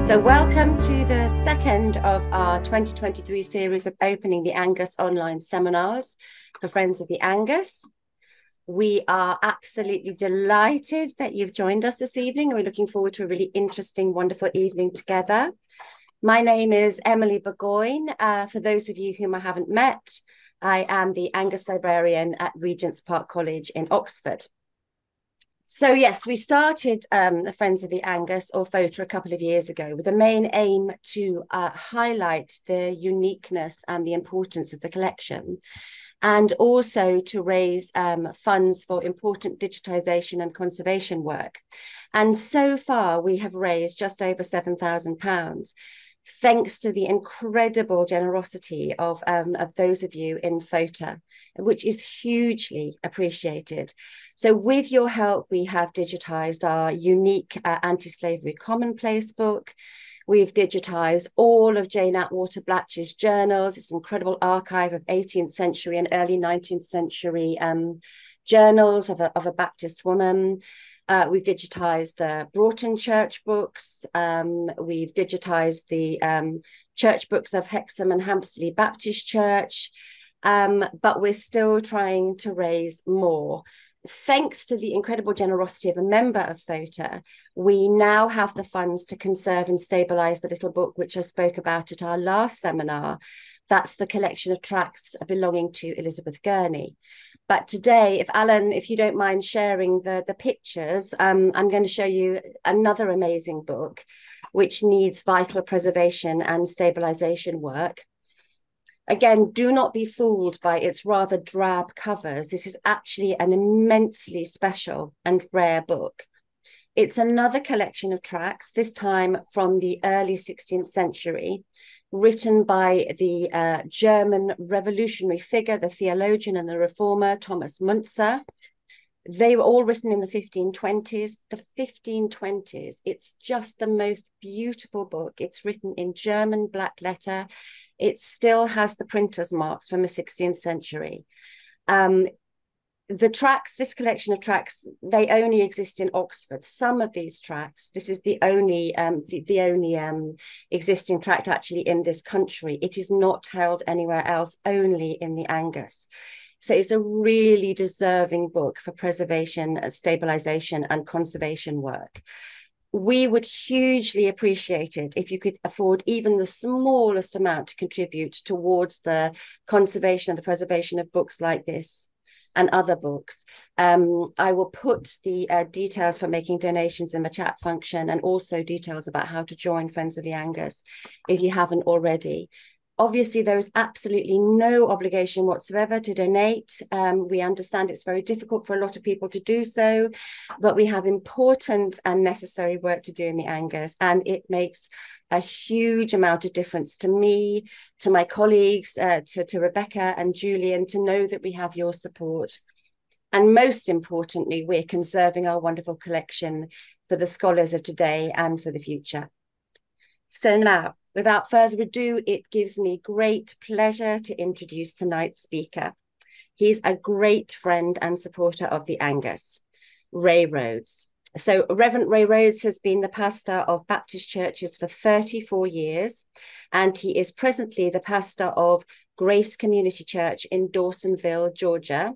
So welcome to the second of our 2023 series of opening the Angus online seminars for Friends of the Angus. We are absolutely delighted that you've joined us this evening, and we're looking forward to a really interesting, wonderful evening together. My name is Emily Burgoyne. For those of you whom I haven't met, I am the Angus Librarian at Regent's Park College in Oxford. So yes, we started the Friends of the Angus, or FOTA, a couple of years ago with the main aim to highlight the uniqueness and the importance of the collection, and also to raise funds for important digitisation and conservation work. And so far, we have raised just over £7,000, thanks to the incredible generosity of those of you in FOTA, which is hugely appreciated. So with your help, we have digitised our unique anti-slavery commonplace book. We've digitised all of Jane Atwater Blatch's journals. It's an incredible archive of 18th century and early 19th century journals of a Baptist woman. We've digitised the Broughton church books. We've digitised the church books of Hexham and Hampstead Baptist Church, but we're still trying to raise more. Thanks to the incredible generosity of a member of FOTA, we now have the funds to conserve and stabilise the little book which I spoke about at our last seminar. That's the collection of tracts belonging to Elizabeth Gurney. But today, if Alan, if you don't mind sharing the pictures, I'm going to show you another amazing book, which needs vital preservation and stabilisation work. Again, do not be fooled by its rather drab covers. This is actually an immensely special and rare book. It's another collection of tracts, this time from the early 16th century, written by the German revolutionary figure, the theologian and the reformer, Thomas Müntzer. They were all written in the 1520s. The 1520s, it's just the most beautiful book. It's written in German black letter. It still has the printer's marks from the 16th century. The tracts, this collection of tracts, they only exist in Oxford. Some of these tracts, this is the only existing tract actually in this country. It is not held anywhere else, only in the Angus. So it's a really deserving book for preservation, stabilisation and conservation work. We would hugely appreciate it if you could afford even the smallest amount to contribute towards the conservation and the preservation of books like this and other books. I will put the details for making donations in the chat function, and also details about how to join Friends of the Angus if you haven't already. Obviously, there is absolutely no obligation whatsoever to donate. We understand it's very difficult for a lot of people to do so, but we have important and necessary work to do in the Angus, and it makes a huge amount of difference to me, to my colleagues, to Rebecca and Julian, to know that we have your support. And most importantly, we're conserving our wonderful collection for the scholars of today and for the future. So now, without further ado, it gives me great pleasure to introduce tonight's speaker. He's a great friend and supporter of the Angus, Ray Rhodes. So Reverend Ray Rhodes has been the pastor of Baptist churches for 34 years, and he is presently the pastor of Grace Community Church in Dawsonville, Georgia.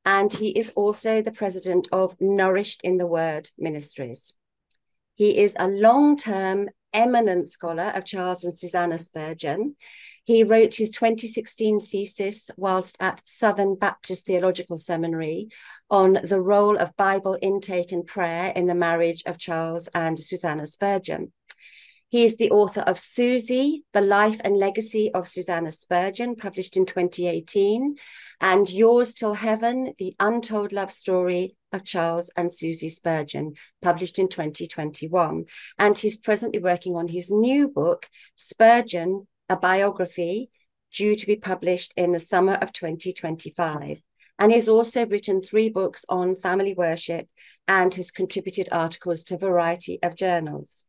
And he is also the president of Nourished in the Word Ministries. He is a long-term eminent scholar of Charles and Susanna Spurgeon. He wrote his 2016 thesis whilst at Southern Baptist Theological Seminary on the role of Bible intake and prayer in the marriage of Charles and Susanna Spurgeon. He is the author of Susie, The Life and Legacy of Susanna Spurgeon, published in 2018, and Yours Till Heaven, The Untold Love Story of Charles and Susie Spurgeon, published in 2021. And he's presently working on his new book, Spurgeon, a Biography, due to be published in the summer of 2025. And he's also written 3 books on family worship and has contributed articles to a variety of journals.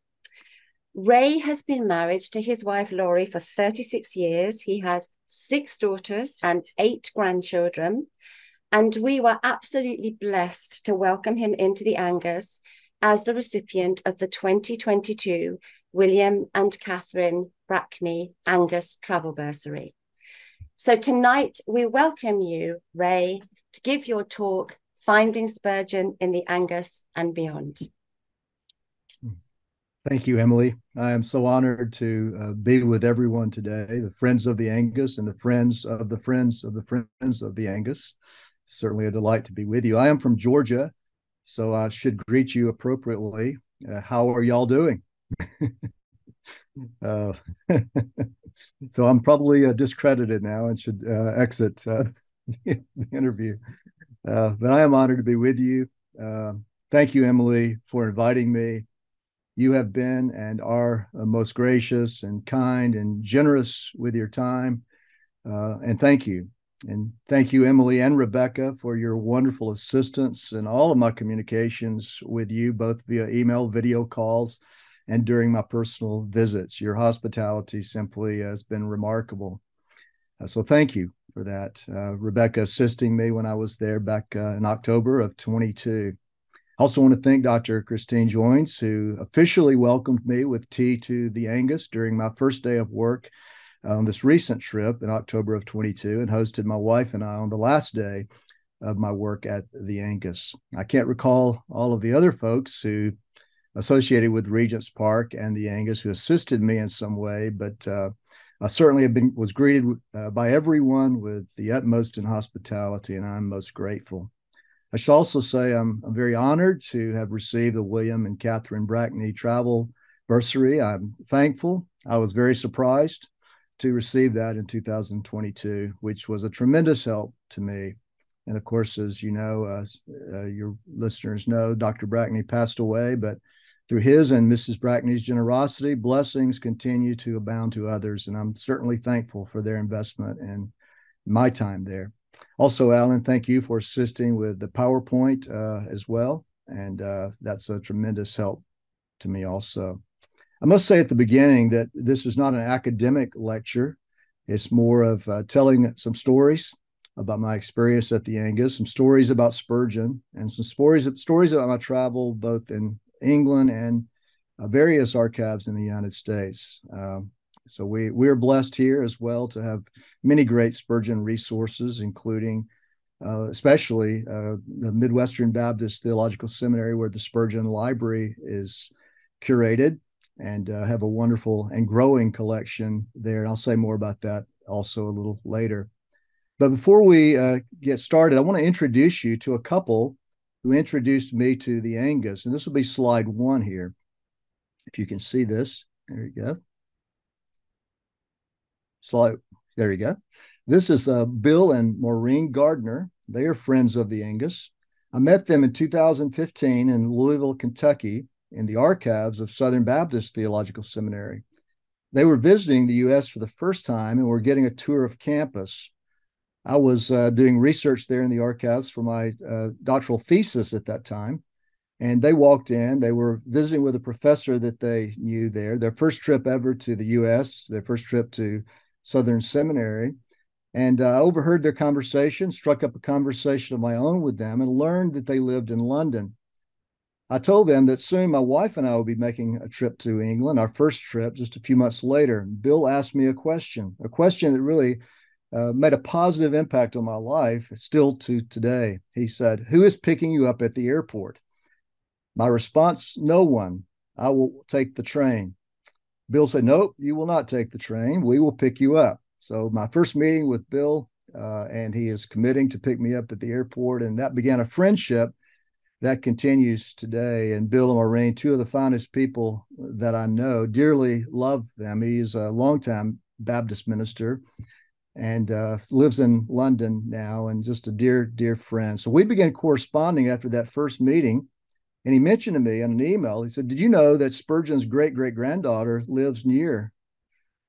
Ray has been married to his wife, Laurie, for 36 years. He has 6 daughters and 8 grandchildren. And we were absolutely blessed to welcome him into the Angus as the recipient of the 2022 William and Catherine Brackney Angus Travel Bursary. So tonight we welcome you, Ray, to give your talk, Finding Spurgeon in the Angus and Beyond. Thank you, Emily. I am so honored to be with everyone today, the friends of the Angus and the friends of the friends of the friends of the Angus. Certainly a delight to be with you. I am from Georgia, so I should greet you appropriately. How are y'all doing? So I'm probably discredited now and should exit the interview. But I am honored to be with you. Thank you, Emily, for inviting me. You have been and are most gracious and kind and generous with your time. And thank you. And thank you, Emily and Rebecca, for your wonderful assistance in all of my communications with you, both via email, video calls, and during my personal visits. Your hospitality simply has been remarkable. So thank you for that. Rebecca assisting me when I was there back in October of 22. I also want to thank Dr. Christine Joines, who officially welcomed me with tea to the Angus during my first day of work on this recent trip in October of 22 and hosted my wife and I on the last day of my work at the Angus. I can't recall all of the other folks who associated with Regent's Park and the Angus who assisted me in some way, but I certainly was greeted by everyone with the utmost in hospitality, and I'm most grateful. I should also say I'm very honored to have received the William and Catherine Brackney Travel Bursary. I'm thankful. I was very surprised to receive that in 2022, which was a tremendous help to me. And of course, as you know, your listeners know, Dr. Brackney passed away, but through his and Mrs. Brackney's generosity, blessings continue to abound to others. And I'm certainly thankful for their investment in my time there. Also, Alan, thank you for assisting with the PowerPoint as well. And that's a tremendous help to me also. I must say at the beginning that this is not an academic lecture. It's more of telling some stories about my experience at the Angus, some stories about Spurgeon, and some stories about my travel both in England and various archives in the United States. So we're blessed here as well to have many great Spurgeon resources, including especially the Midwestern Baptist Theological Seminary, where the Spurgeon Library is curated, and have a wonderful and growing collection there. And I'll say more about that also a little later. But before we get started, I want to introduce you to a couple who introduced me to the Angus. And this will be slide 1 here. If you can see this, there you go. Slide, there you go. This is Bill and Maureen Gardner. They are friends of the Angus. I met them in 2015 in Louisville, Kentucky, in the archives of Southern Baptist Theological Seminary. They were visiting the U.S. for the first time and were getting a tour of campus. I was doing research there in the archives for my doctoral thesis at that time. And they walked in. They were visiting with a professor that they knew there, their first trip ever to the U.S., their first trip to Southern Seminary. And I overheard their conversation, struck up a conversation of my own with them, and learned that they lived in London. I told them that soon my wife and I would be making a trip to England, our first trip, just a few months later. Bill asked me a question that really made a positive impact on my life, still to today. He said, "Who is picking you up at the airport?" My response, "No one. I will take the train." Bill said, "Nope, you will not take the train. We will pick you up." So my first meeting with Bill, and he is committing to pick me up at the airport. And that began a friendship that continues today. And Bill and Maureen, two of the finest people that I know, dearly love them. He's a longtime Baptist minister and lives in London now, and just a dear, dear friend. So we began corresponding after that first meeting. And he mentioned to me in an email, he said, "Did you know that Spurgeon's great-great-granddaughter lives near?"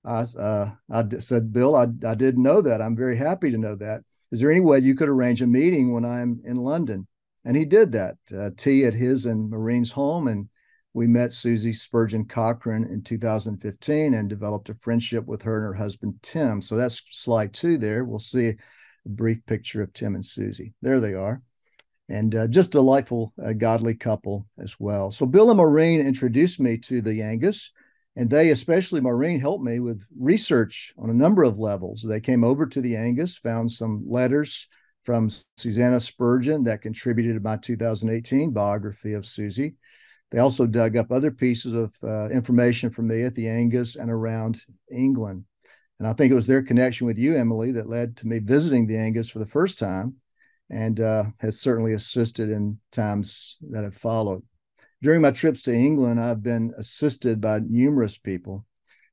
I said, "Bill, I didn't know that. I'm very happy to know that. Is there any way you could arrange a meeting when I'm in London?" And he did that, tea at his and Maureen's home. And we met Susie Spurgeon Cochran in 2015 and developed a friendship with her and her husband, Tim. So that's slide 2 there. We'll see a brief picture of Tim and Susie. There they are. And just delightful, godly couple as well. So Bill and Maureen introduced me to the Angus And they, especially Maureen, helped me with research on a number of levels. They came over to the Angus, found some letters from Susanna Spurgeon that contributed to my 2018 biography of Susie. They also dug up other pieces of information from me at the Angus and around England. And I think it was their connection with you, Emily, that led to me visiting the Angus for the first time, and has certainly assisted in times that have followed. During my trips to England, I've been assisted by numerous people.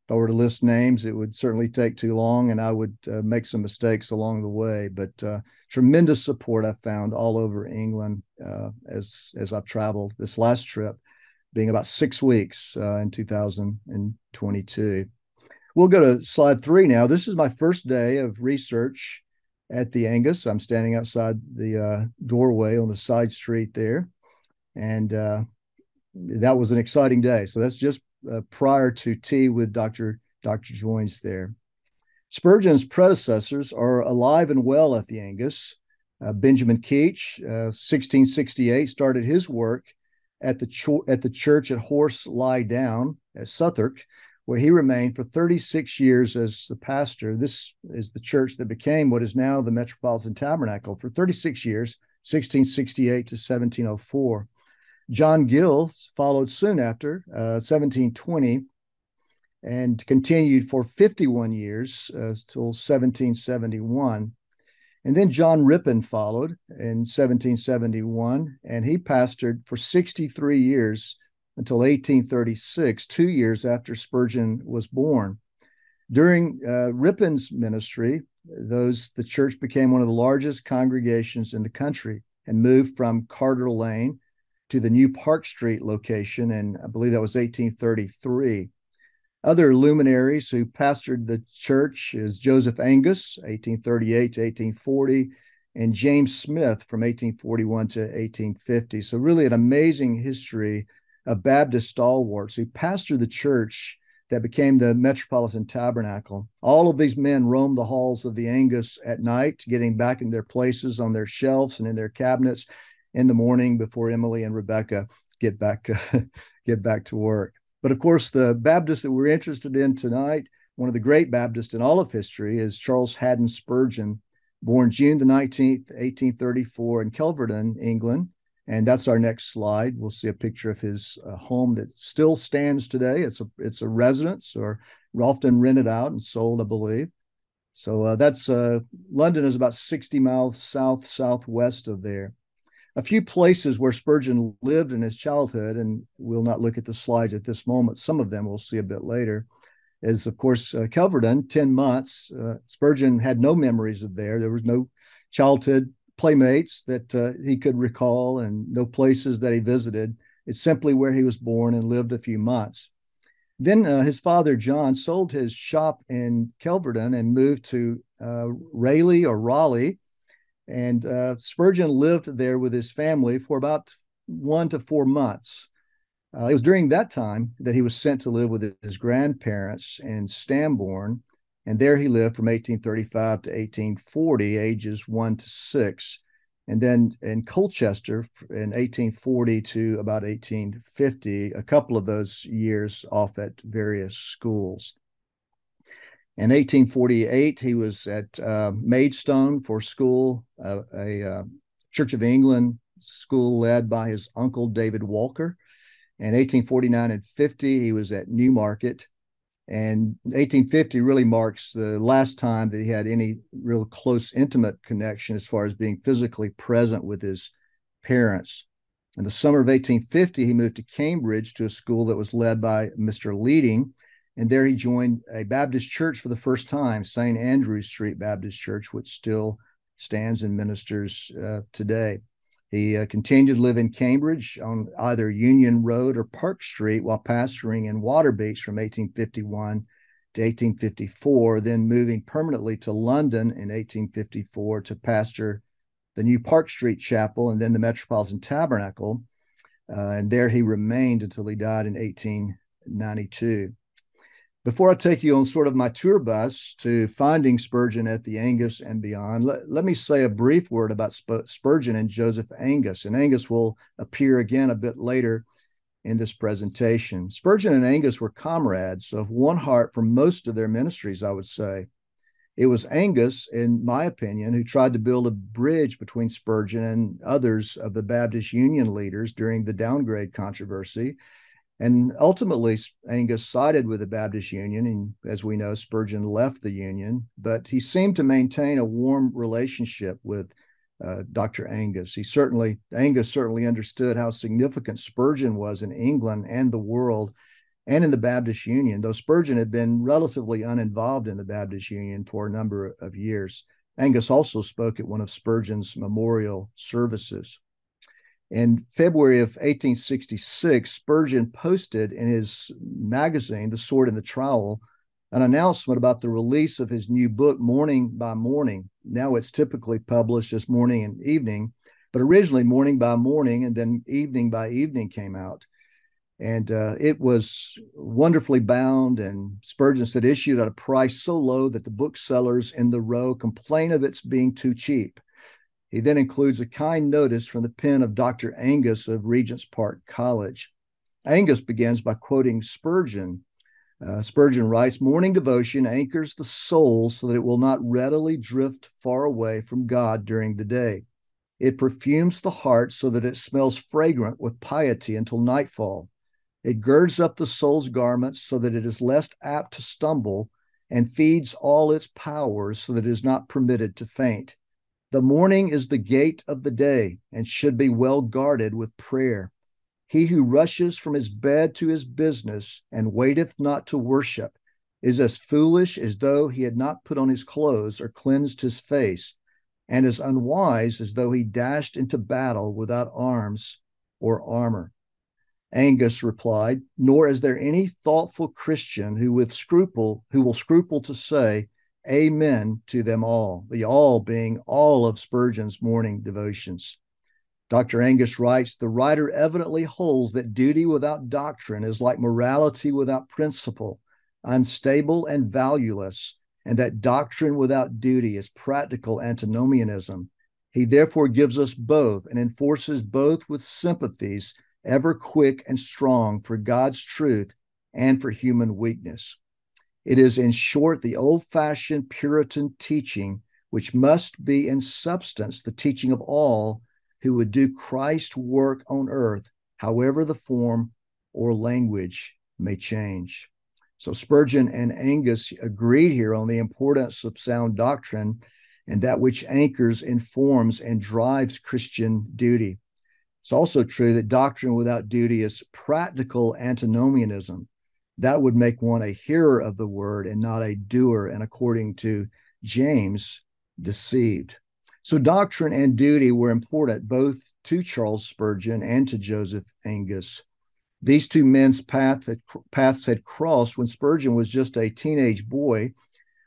If I were to list names, it would certainly take too long, and I would make some mistakes along the way. But tremendous support I found all over England as I've traveled. This last trip being about 6 weeks in 2022. We'll go to slide 3 now. This is my first day of research at the Angus. I'm standing outside the doorway on the side street there, and that was an exciting day. So that's just prior to tea with Dr. Joins there. Spurgeon's predecessors are alive and well at the Angus. Benjamin Keach, 1668, started his work at the church at Horse Lie Down at Southwark, where he remained for 36 years as the pastor. This is the church that became what is now the Metropolitan Tabernacle for 36 years, 1668 to 1704. John Gill followed soon after, 1720, and continued for 51 years till 1771. And then John Rippon followed in 1771, and he pastored for 63 years until 1836, 2 years after Spurgeon was born. During Rippon's ministry, the church became one of the largest congregations in the country and moved from Carter Lane to the new Park Street location, and I believe that was 1833. Other luminaries who pastored the church is Joseph Angus, 1838 to 1840, and James Smith from 1841 to 1850. So really an amazing history of Baptist stalwarts who pastored the church that became the Metropolitan Tabernacle. All of these men roamed the halls of the Angus at night, getting back in their places on their shelves and in their cabinets in the morning before Emily and Rebecca get back to work. But of course, the Baptist that we're interested in tonight, one of the great Baptists in all of history, is Charles Haddon Spurgeon, born June the 19th, 1834 in Kelvedon, England. And that's our next slide. We'll see a picture of his home that still stands today. It's a residence, or often rented out and sold, I believe. So that's London is about 60 miles southwest of there. A few places where Spurgeon lived in his childhood, and we'll not look at the slides at this moment. Some of them we'll see a bit later, is, of course, Kelvedon, 10 months. Spurgeon had no memories of there. There was no childhood playmates that he could recall, and no places that he visited. It's simply where he was born and lived a few months. Then his father, John, sold his shop in Kelvedon and moved to Raleigh, and Spurgeon lived there with his family for about 1 to 4 months. It was during that time that he was sent to live with his grandparents in Stambourne, and there he lived from 1835 to 1840, ages 1 to 6. And then in Colchester in 1840 to about 1850, a couple of those years off at various schools. In 1848, he was at Maidstone for school, a Church of England school led by his uncle, David Walker. In 1849 and 50, he was at Newmarket. And 1850 really marks the last time that he had any real close, intimate connection as far as being physically present with his parents. In the summer of 1850, he moved to Cambridge to a school that was led by Mr. Leading. And there he joined a Baptist church for the first time, St. Andrew's Street Baptist Church, which still stands and ministers today. He continued to live in Cambridge on either Union Road or Park Street while pastoring in Waterbeach from 1851 to 1854, then moving permanently to London in 1854 to pastor the new Park Street Chapel and then the Metropolitan Tabernacle. And there he remained until he died in 1892. Before I take you on sort of my tour bus to finding Spurgeon at the Angus and beyond, let me say a brief word about Spurgeon and Joseph Angus. And Angus will appear again a bit later in this presentation. Spurgeon and Angus were comrades of one heart for most of their ministries, I would say. It was Angus, in my opinion, who tried to build a bridge between Spurgeon and others of the Baptist Union leaders during the downgrade controversy. And ultimately, Angus sided with the Baptist Union. And as we know, Spurgeon left the Union, but he seemed to maintain a warm relationship with Dr. Angus. Angus certainly understood how significant Spurgeon was in England and the world and in the Baptist Union, though Spurgeon had been relatively uninvolved in the Baptist Union for a number of years. Angus also spoke at one of Spurgeon's memorial services. In February of 1866, Spurgeon posted in his magazine, The Sword and the Trowel, an announcement about the release of his new book, Morning by Morning. Now it's typically published as Morning and Evening, but originally Morning by Morning and then Evening by Evening came out. And it was wonderfully bound, and Spurgeon said issued at a price so low that the booksellers in the row complain of its being too cheap. He then includes a kind notice from the pen of Dr. Angus of Regent's Park College. Angus begins by quoting Spurgeon. Spurgeon writes, "Morning devotion anchors the soul so that it will not readily drift far away from God during the day. It perfumes the heart so that it smells fragrant with piety until nightfall. It girds up the soul's garments so that it is less apt to stumble and feeds all its powers so that it is not permitted to faint. The morning is the gate of the day and should be well guarded with prayer. He who rushes from his bed to his business and waiteth not to worship is as foolish as though he had not put on his clothes or cleansed his face, and as unwise as though he dashed into battle without arms or armor." Angus replied, "Nor is there any thoughtful Christian who will scruple to say amen to them all," the all being all of Spurgeon's morning devotions. Dr. Angus writes, "The writer evidently holds that duty without doctrine is like morality without principle, unstable and valueless, and that doctrine without duty is practical antinomianism. He therefore gives us both and enforces both with sympathies ever quick and strong for God's truth and for human weakness. It is, in short, the old-fashioned Puritan teaching, which must be in substance the teaching of all who would do Christ's work on earth, however the form or language may change." So Spurgeon and Angus agreed here on the importance of sound doctrine and that which anchors, informs, and drives Christian duty. It's also true that doctrine without duty is practical antinomianism. That would make one a hearer of the word and not a doer, and according to James, deceived. So doctrine and duty were important both to Charles Spurgeon and to Joseph Angus. These two men's paths had crossed when Spurgeon was just a teenage boy,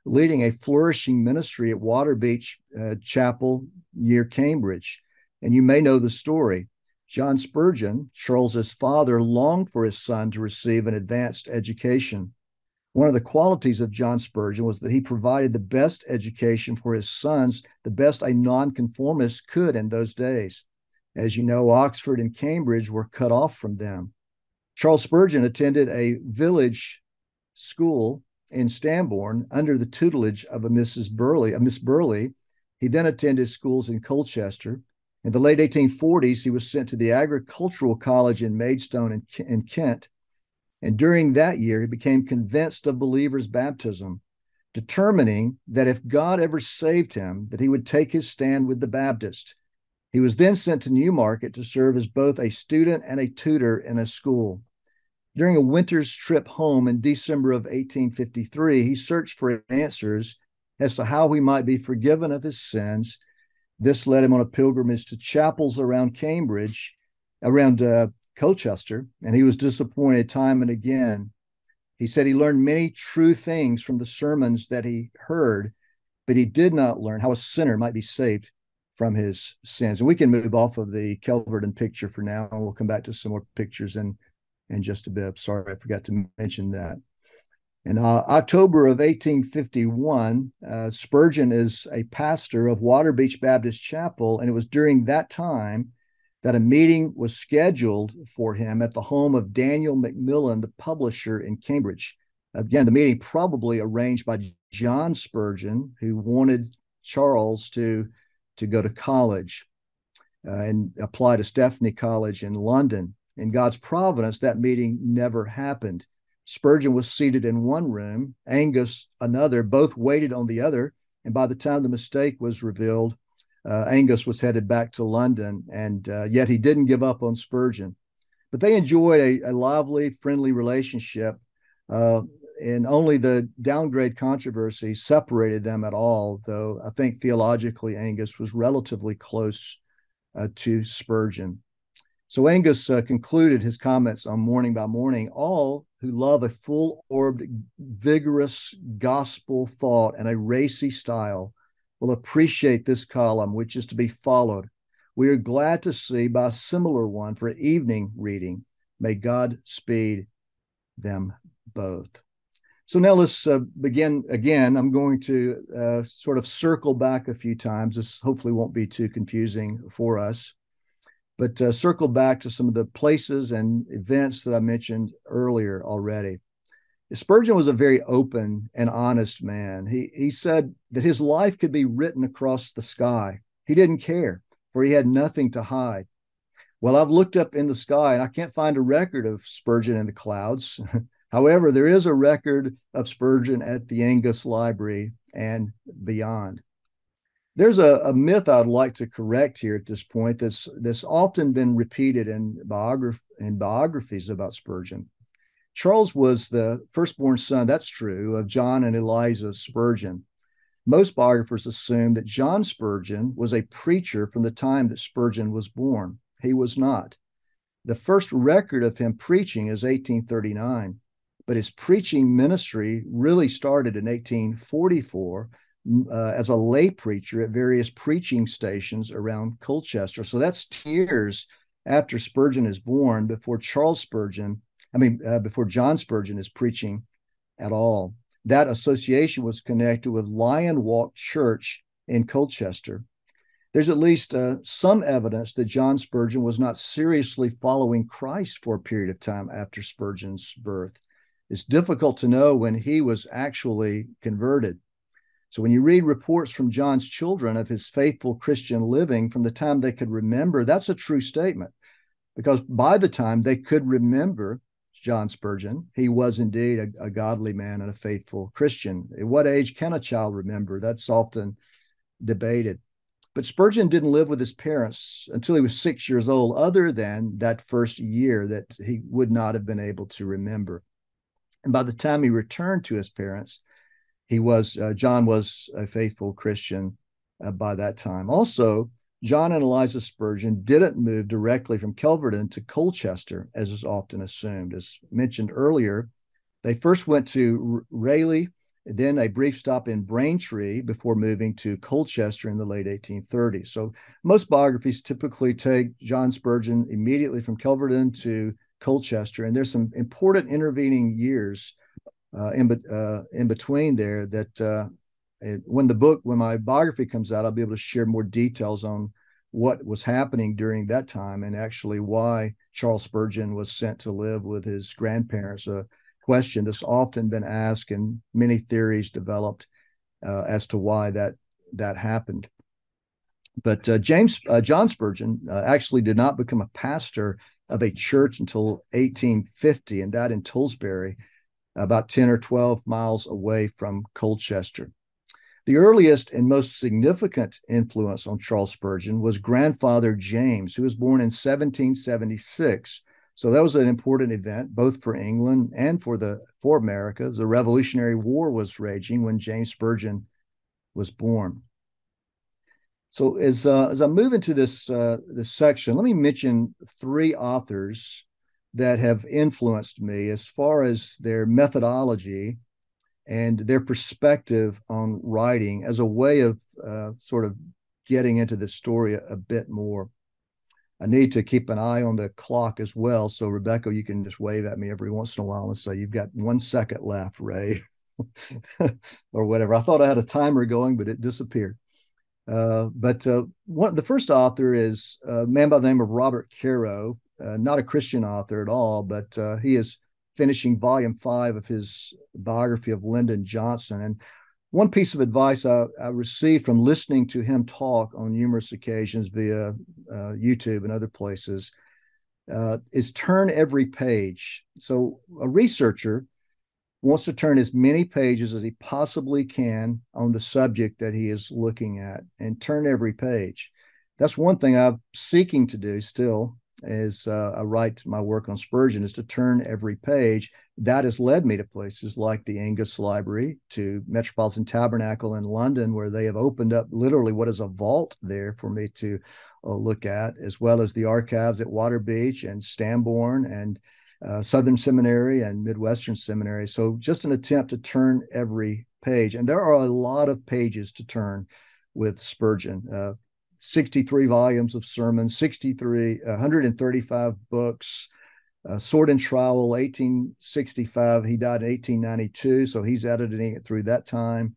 leading a flourishing ministry at Waterbeach Chapel near Cambridge. And you may know the story. John Spurgeon, Charles's father, longed for his son to receive an advanced education. One of the qualities of John Spurgeon was that he provided the best education for his sons, the best a nonconformist could in those days. As you know, Oxford and Cambridge were cut off from them. Charles Spurgeon attended a village school in Stambourne under the tutelage of Miss Burley. He then attended schools in Colchester. In the late 1840s, he was sent to the Agricultural College in Maidstone in Kent. And during that year, he became convinced of believers' baptism, determining that if God ever saved him, that he would take his stand with the Baptist. He was then sent to Newmarket to serve as both a student and a tutor in a school. During a winter's trip home in December of 1853, he searched for answers as to how he might be forgiven of his sins. This led him on a pilgrimage to chapels around Colchester, and he was disappointed time and again. He said he learned many true things from the sermons that he heard, but he did not learn how a sinner might be saved from his sins. And we can move off of the Kelverton picture for now, and we'll come back to some more pictures in just a bit. Sorry, I forgot to mention that. In October of 1851, Spurgeon is a pastor of Waterbeach Baptist Chapel, and it was during that time that a meeting was scheduled for him at the home of Daniel Macmillan, the publisher in Cambridge. Again, the meeting probably arranged by John Spurgeon, who wanted Charles to go to college and apply to Stephanie College in London. In God's providence, that meeting never happened. Spurgeon was seated in one room, Angus another, both waited on the other. And by the time the mistake was revealed, Angus was headed back to London, and yet he didn't give up on Spurgeon. But they enjoyed a lively, friendly relationship, and only the downgrade controversy separated them at all, though I think theologically Angus was relatively close to Spurgeon. So Angus concluded his comments on Morning by Morning: all who love a full-orbed, vigorous gospel thought and a racy style will appreciate this column, which is to be followed. We are glad to see by a similar one for evening reading. May God speed them both. So now let's begin again. I'm going to sort of circle back a few times. This hopefully won't be too confusing for us, but circle back to some of the places and events that I mentioned earlier already. Spurgeon was a very open and honest man. He said that his life could be written across the sky. He didn't care, for he had nothing to hide. Well, I've looked up in the sky and I can't find a record of Spurgeon in the clouds. However, there is a record of Spurgeon at the Angus Library and beyond. There's a myth I'd like to correct here at this point that's often been repeated in biographies about Spurgeon. Charles was the firstborn son, that's true, of John and Eliza Spurgeon. Most biographers assume that John Spurgeon was a preacher from the time that Spurgeon was born. He was not. The first record of him preaching is 1839, but his preaching ministry really started in 1844 as a lay preacher at various preaching stations around Colchester. So that's 10 years after Spurgeon is born before John Spurgeon is preaching at all. That association was connected with Lion Walk Church in Colchester. There's at least some evidence that John Spurgeon was not seriously following Christ for a period of time after Spurgeon's birth. It's difficult to know when he was actually converted. So when you read reports from John's children of his faithful Christian living from the time they could remember, that's a true statement, because by the time they could remember John Spurgeon, he was indeed a godly man and a faithful Christian. At what age can a child remember? That's often debated. But Spurgeon didn't live with his parents until he was 6 years old, other than that first year that he would not have been able to remember. And by the time he returned to his parents, John was a faithful Christian by that time. Also, John and Eliza Spurgeon didn't move directly from Kelvedon to Colchester, as is often assumed. As mentioned earlier, they first went to Raleigh, then a brief stop in Braintree before moving to Colchester in the late 1830s. So most biographies typically take John Spurgeon immediately from Kelvedon to Colchester, and there's some important intervening years in between there that when my biography comes out, I'll be able to share more details on what was happening during that time and actually why Charles Spurgeon was sent to live with his grandparents, a question that's often been asked and many theories developed as to why that happened. But John Spurgeon actually did not become a pastor of a church until 1850, and that in Tollesbury, about 10 or 12 miles away from Colchester. The earliest and most significant influence on Charles Spurgeon was grandfather James, who was born in 1776. So that was an important event, both for England and for America. The Revolutionary War was raging when James Spurgeon was born. So as I move into this section, let me mention three authors that have influenced me as far as their methodology and their perspective on writing as a way of sort of getting into this story a bit more. I need to keep an eye on the clock as well. So Rebecca, you can just wave at me every once in a while and say, you've got 1 second left, Ray, or whatever. I thought I had a timer going, but it disappeared. The first author is a man by the name of Robert Caro, not a Christian author at all, but he is finishing volume 5 of his biography of Lyndon Johnson. And one piece of advice I received from listening to him talk on numerous occasions via YouTube and other places is turn every page. So a researcher wants to turn as many pages as he possibly can on the subject that he is looking at and turn every page. That's one thing I'm seeking to do still as I write my work on Spurgeon, is to turn every page. That has led me to places like the Angus Library, to Metropolitan Tabernacle in London, where they have opened up literally what is a vault there for me to look at, as well as the archives at Waterbeach and Stambourne and Southern Seminary and Midwestern Seminary. So just an attempt to turn every page. And there are a lot of pages to turn with Spurgeon. 63 volumes of sermons, 135 books, Sword and Trowel, 1865. He died in 1892, so he's editing it through that time,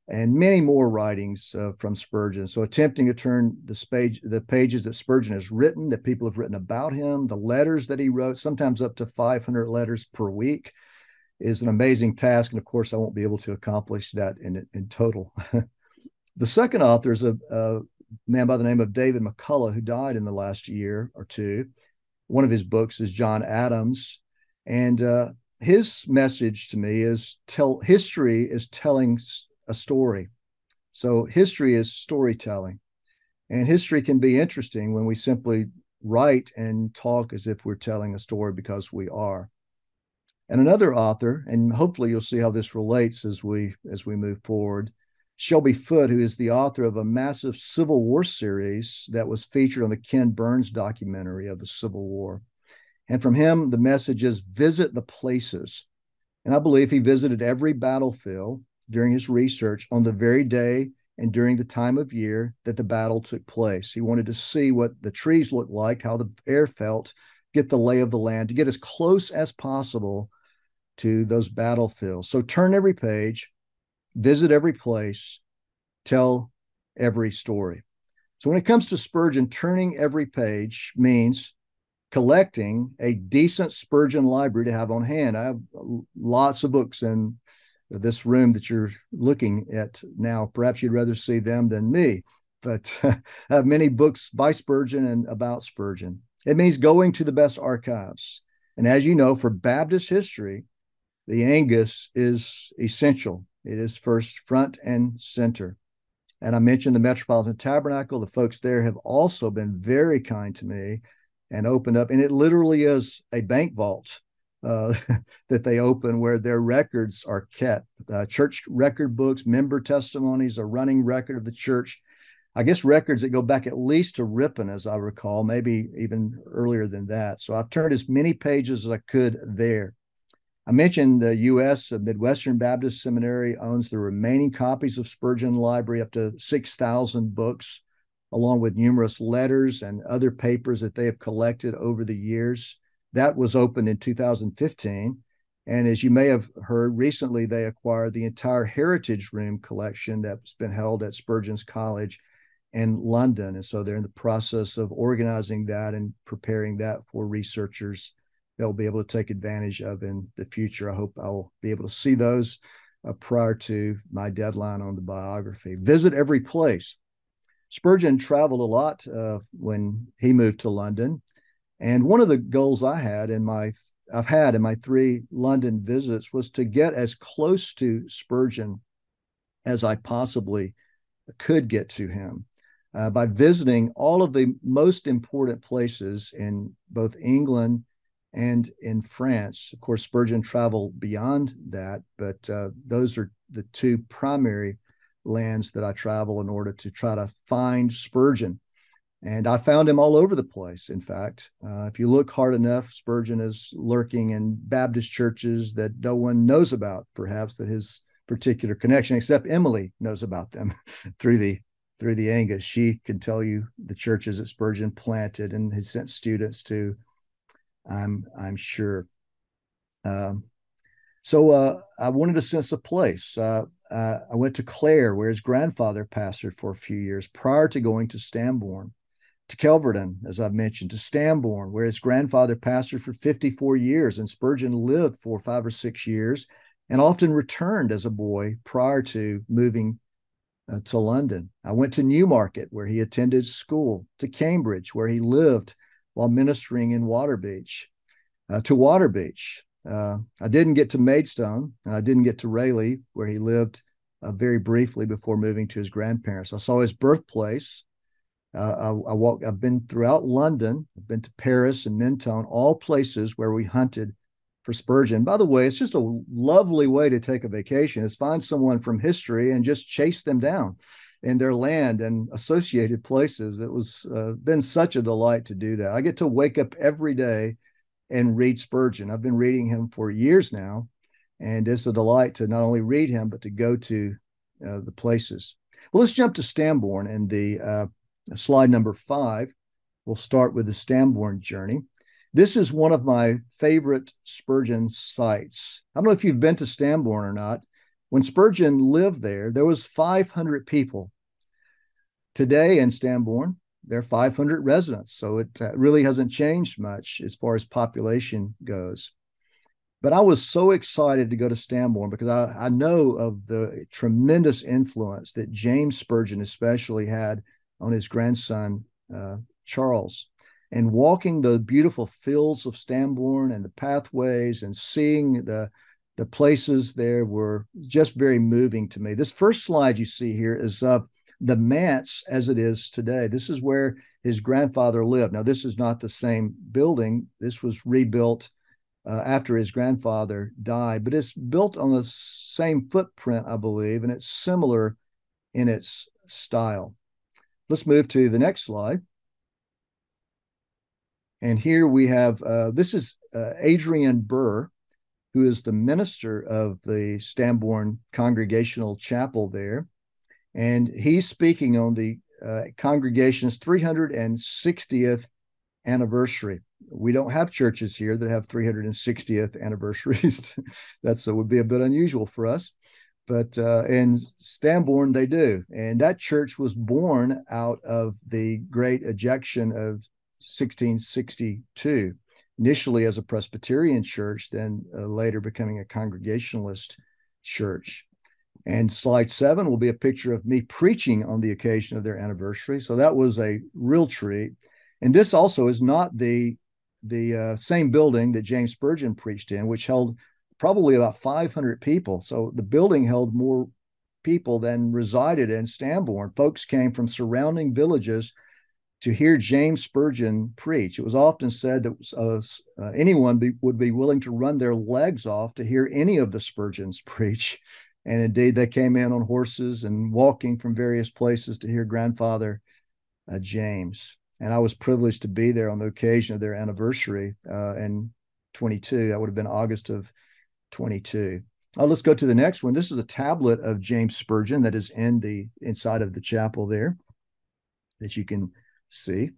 and many more writings from Spurgeon. So attempting to turn the pages that Spurgeon has written, that people have written about him, the letters that he wrote, sometimes up to 500 letters per week, is an amazing task. And of course, I won't be able to accomplish that in total. The second author is a man by the name of David McCullough, who died in the last year or two. One of his books is John Adams. And his message to me is history is telling a story. So history is storytelling. And history can be interesting when we simply write and talk as if we're telling a story, because we are. And another author, and hopefully you'll see how this relates as we move forward, Shelby Foote, who is the author of a massive Civil War series that was featured on the Ken Burns documentary of the Civil War. And from him, the message is visit the places. And I believe he visited every battlefield during his research on the very day and during the time of year that the battle took place. He wanted to see what the trees looked like, how the air felt, get the lay of the land, to get as close as possible to those battlefields. So turn every page, visit every place, tell every story. So when it comes to Spurgeon, turning every page means collecting a decent Spurgeon library to have on hand. I have lots of books in this room that you're looking at now. Perhaps you'd rather see them than me, but I have many books by Spurgeon and about Spurgeon. It means going to the best archives. And as you know, for Baptist history, the Angus is essential. It is first, front and center. And I mentioned the Metropolitan Tabernacle. The folks there have also been very kind to me and opened up. And it literally is a bank vault that they open where their records are kept. Church record books, member testimonies, a running record of the church. I guess records that go back at least to Ripon, as I recall, maybe even earlier than that. So I've turned as many pages as I could there. I mentioned the U.S. Midwestern Baptist Seminary owns the remaining copies of Spurgeon Library, up to 6,000 books, along with numerous letters and other papers that they have collected over the years. That was opened in 2015. And as you may have heard, recently they acquired the entire Heritage Room collection that's been held at Spurgeon's College in London. And so they're in the process of organizing that and preparing that for researchers they'll be able to take advantage of in the future. I hope I'll be able to see those prior to my deadline on the biography. Visit every place. Spurgeon traveled a lot when he moved to London. And one of the goals I've had in my 3 London visits was to get as close to Spurgeon as I possibly could get to him by visiting all of the most important places in both England and in France. Of course, Spurgeon traveled beyond that, but those are the 2 primary lands that I travel in order to try to find Spurgeon. And I found him all over the place. In fact, if you look hard enough, Spurgeon is lurking in Baptist churches that no one knows about, perhaps, that his particular connection, except Emily knows about them through the Angus. She can tell you the churches that Spurgeon planted and has sent students to, I'm sure. So I wanted to sense a place. I went to Clare, where his grandfather pastored for a few years prior to going to Stambourne. To Kelverton, as I've mentioned, to Stambourne, where his grandfather pastored for 54 years, and Spurgeon lived for 5 or 6 years and often returned as a boy prior to moving to London. I went to Newmarket, where he attended school, to Cambridge, where he lived while ministering in Waterbeach, to Waterbeach. I didn't get to Maidstone, and I didn't get to Rayleigh, where he lived very briefly before moving to his grandparents. I saw his birthplace. I've been throughout London. I've been to Paris and Mentone, all places where we hunted for Spurgeon. By the way, it's just a lovely way to take a vacation, is find someone from history and just chase them down in their land and associated places. It was been such a delight to do that. I get to wake up every day and read Spurgeon. I've been reading him for years now, and it's a delight to not only read him, but to go to the places. Well, let's jump to Stambourne and the slide number 5. We'll start with the Stambourne journey. This is one of my favorite Spurgeon sites. I don't know if you've been to Stambourne or not. When Spurgeon lived there, there was 500 people. Today in Stambourne, there are 500 residents, so it really hasn't changed much as far as population goes. But I was so excited to go to Stambourne because I know of the tremendous influence that James Spurgeon especially had on his grandson, Charles. And walking the beautiful fields of Stambourne and the pathways and seeing the places there were just very moving to me. This first slide you see here is the manse as it is today. This is where his grandfather lived. Now, this is not the same building. This was rebuilt after his grandfather died, but it's built on the same footprint, I believe, and it's similar in its style. Let's move to the next slide. And here we have, this is Adrian Burr, who is the minister of the Stambourne Congregational Chapel there. And he's speaking on the congregation's 360th anniversary. We don't have churches here that have 360th anniversaries. That would be a bit unusual for us. But in Stambourne, they do. And that church was born out of the great ejection of 1662, initially as a Presbyterian church, then later becoming a Congregationalist church. And slide 7 will be a picture of me preaching on the occasion of their anniversary. So that was a real treat. And this also is not the same building that James Spurgeon preached in, which held probably about 500 people. So the building held more people than resided in Stambourne. Folks came from surrounding villages to hear James Spurgeon preach. It was often said that anyone would be willing to run their legs off to hear any of the Spurgeons preach. And indeed, they came in on horses and walking from various places to hear grandfather James. And I was privileged to be there on the occasion of their anniversary in 22. That would have been August of 22. Let's go to the next one. This is a tablet of James Spurgeon that is inside of the chapel there that you can see.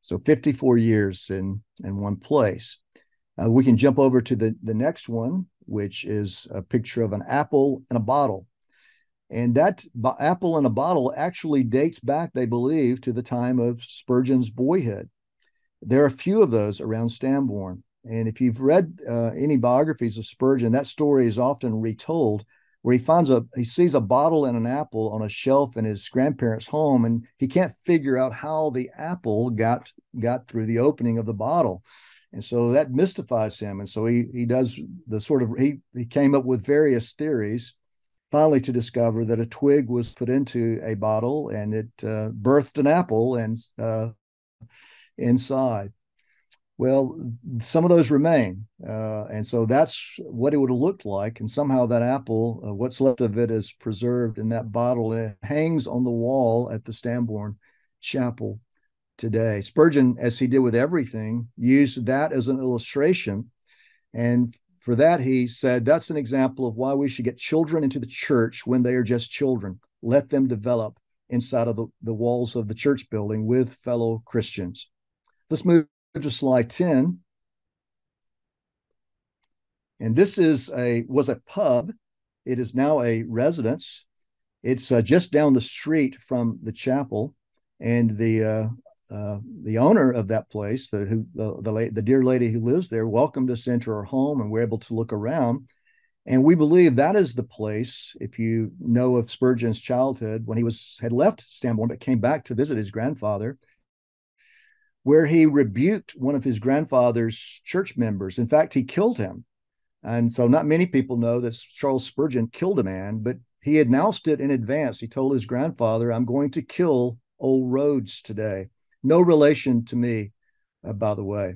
So 54 years in one place. We can jump over to the next one, which is a picture of an apple in a bottle. And that apple in a bottle actually dates back, they believe, to the time of Spurgeon's boyhood. There are a few of those around Stambourne. And if you've read any biographies of Spurgeon, that story is often retold, where he sees a bottle and an apple on a shelf in his grandparents' home, and he can't figure out how the apple got through the opening of the bottle. And so that mystifies him. And so he does he came up with various theories, finally to discover that a twig was put into a bottle and it birthed an apple and inside. Well, some of those remain. And so that's what it would have looked like. And somehow that apple, what's left of it, is preserved in that bottle, and it hangs on the wall at the Stambourne Chapel today. Spurgeon, as he did with everything, used that as an illustration. And for that, he said, that's an example of why we should get children into the church when they are just children. Let them develop inside of the walls of the church building with fellow Christians. Let's move to slide 10. And this was a pub it is now a residence. It's just down the street from the chapel, and the owner of that place, the dear lady who lives there, welcomed us into her home, and we're able to look around. And we believe that is the place, if you know of Spurgeon's childhood, when he had left Stambourne but came back to visit his grandfather, where he rebuked one of his grandfather's church members. In fact, he killed him. And so not many people know that Charles Spurgeon killed a man, but he announced it in advance. He told his grandfather, "I'm going to kill old Rhodes today." No relation to me, by the way.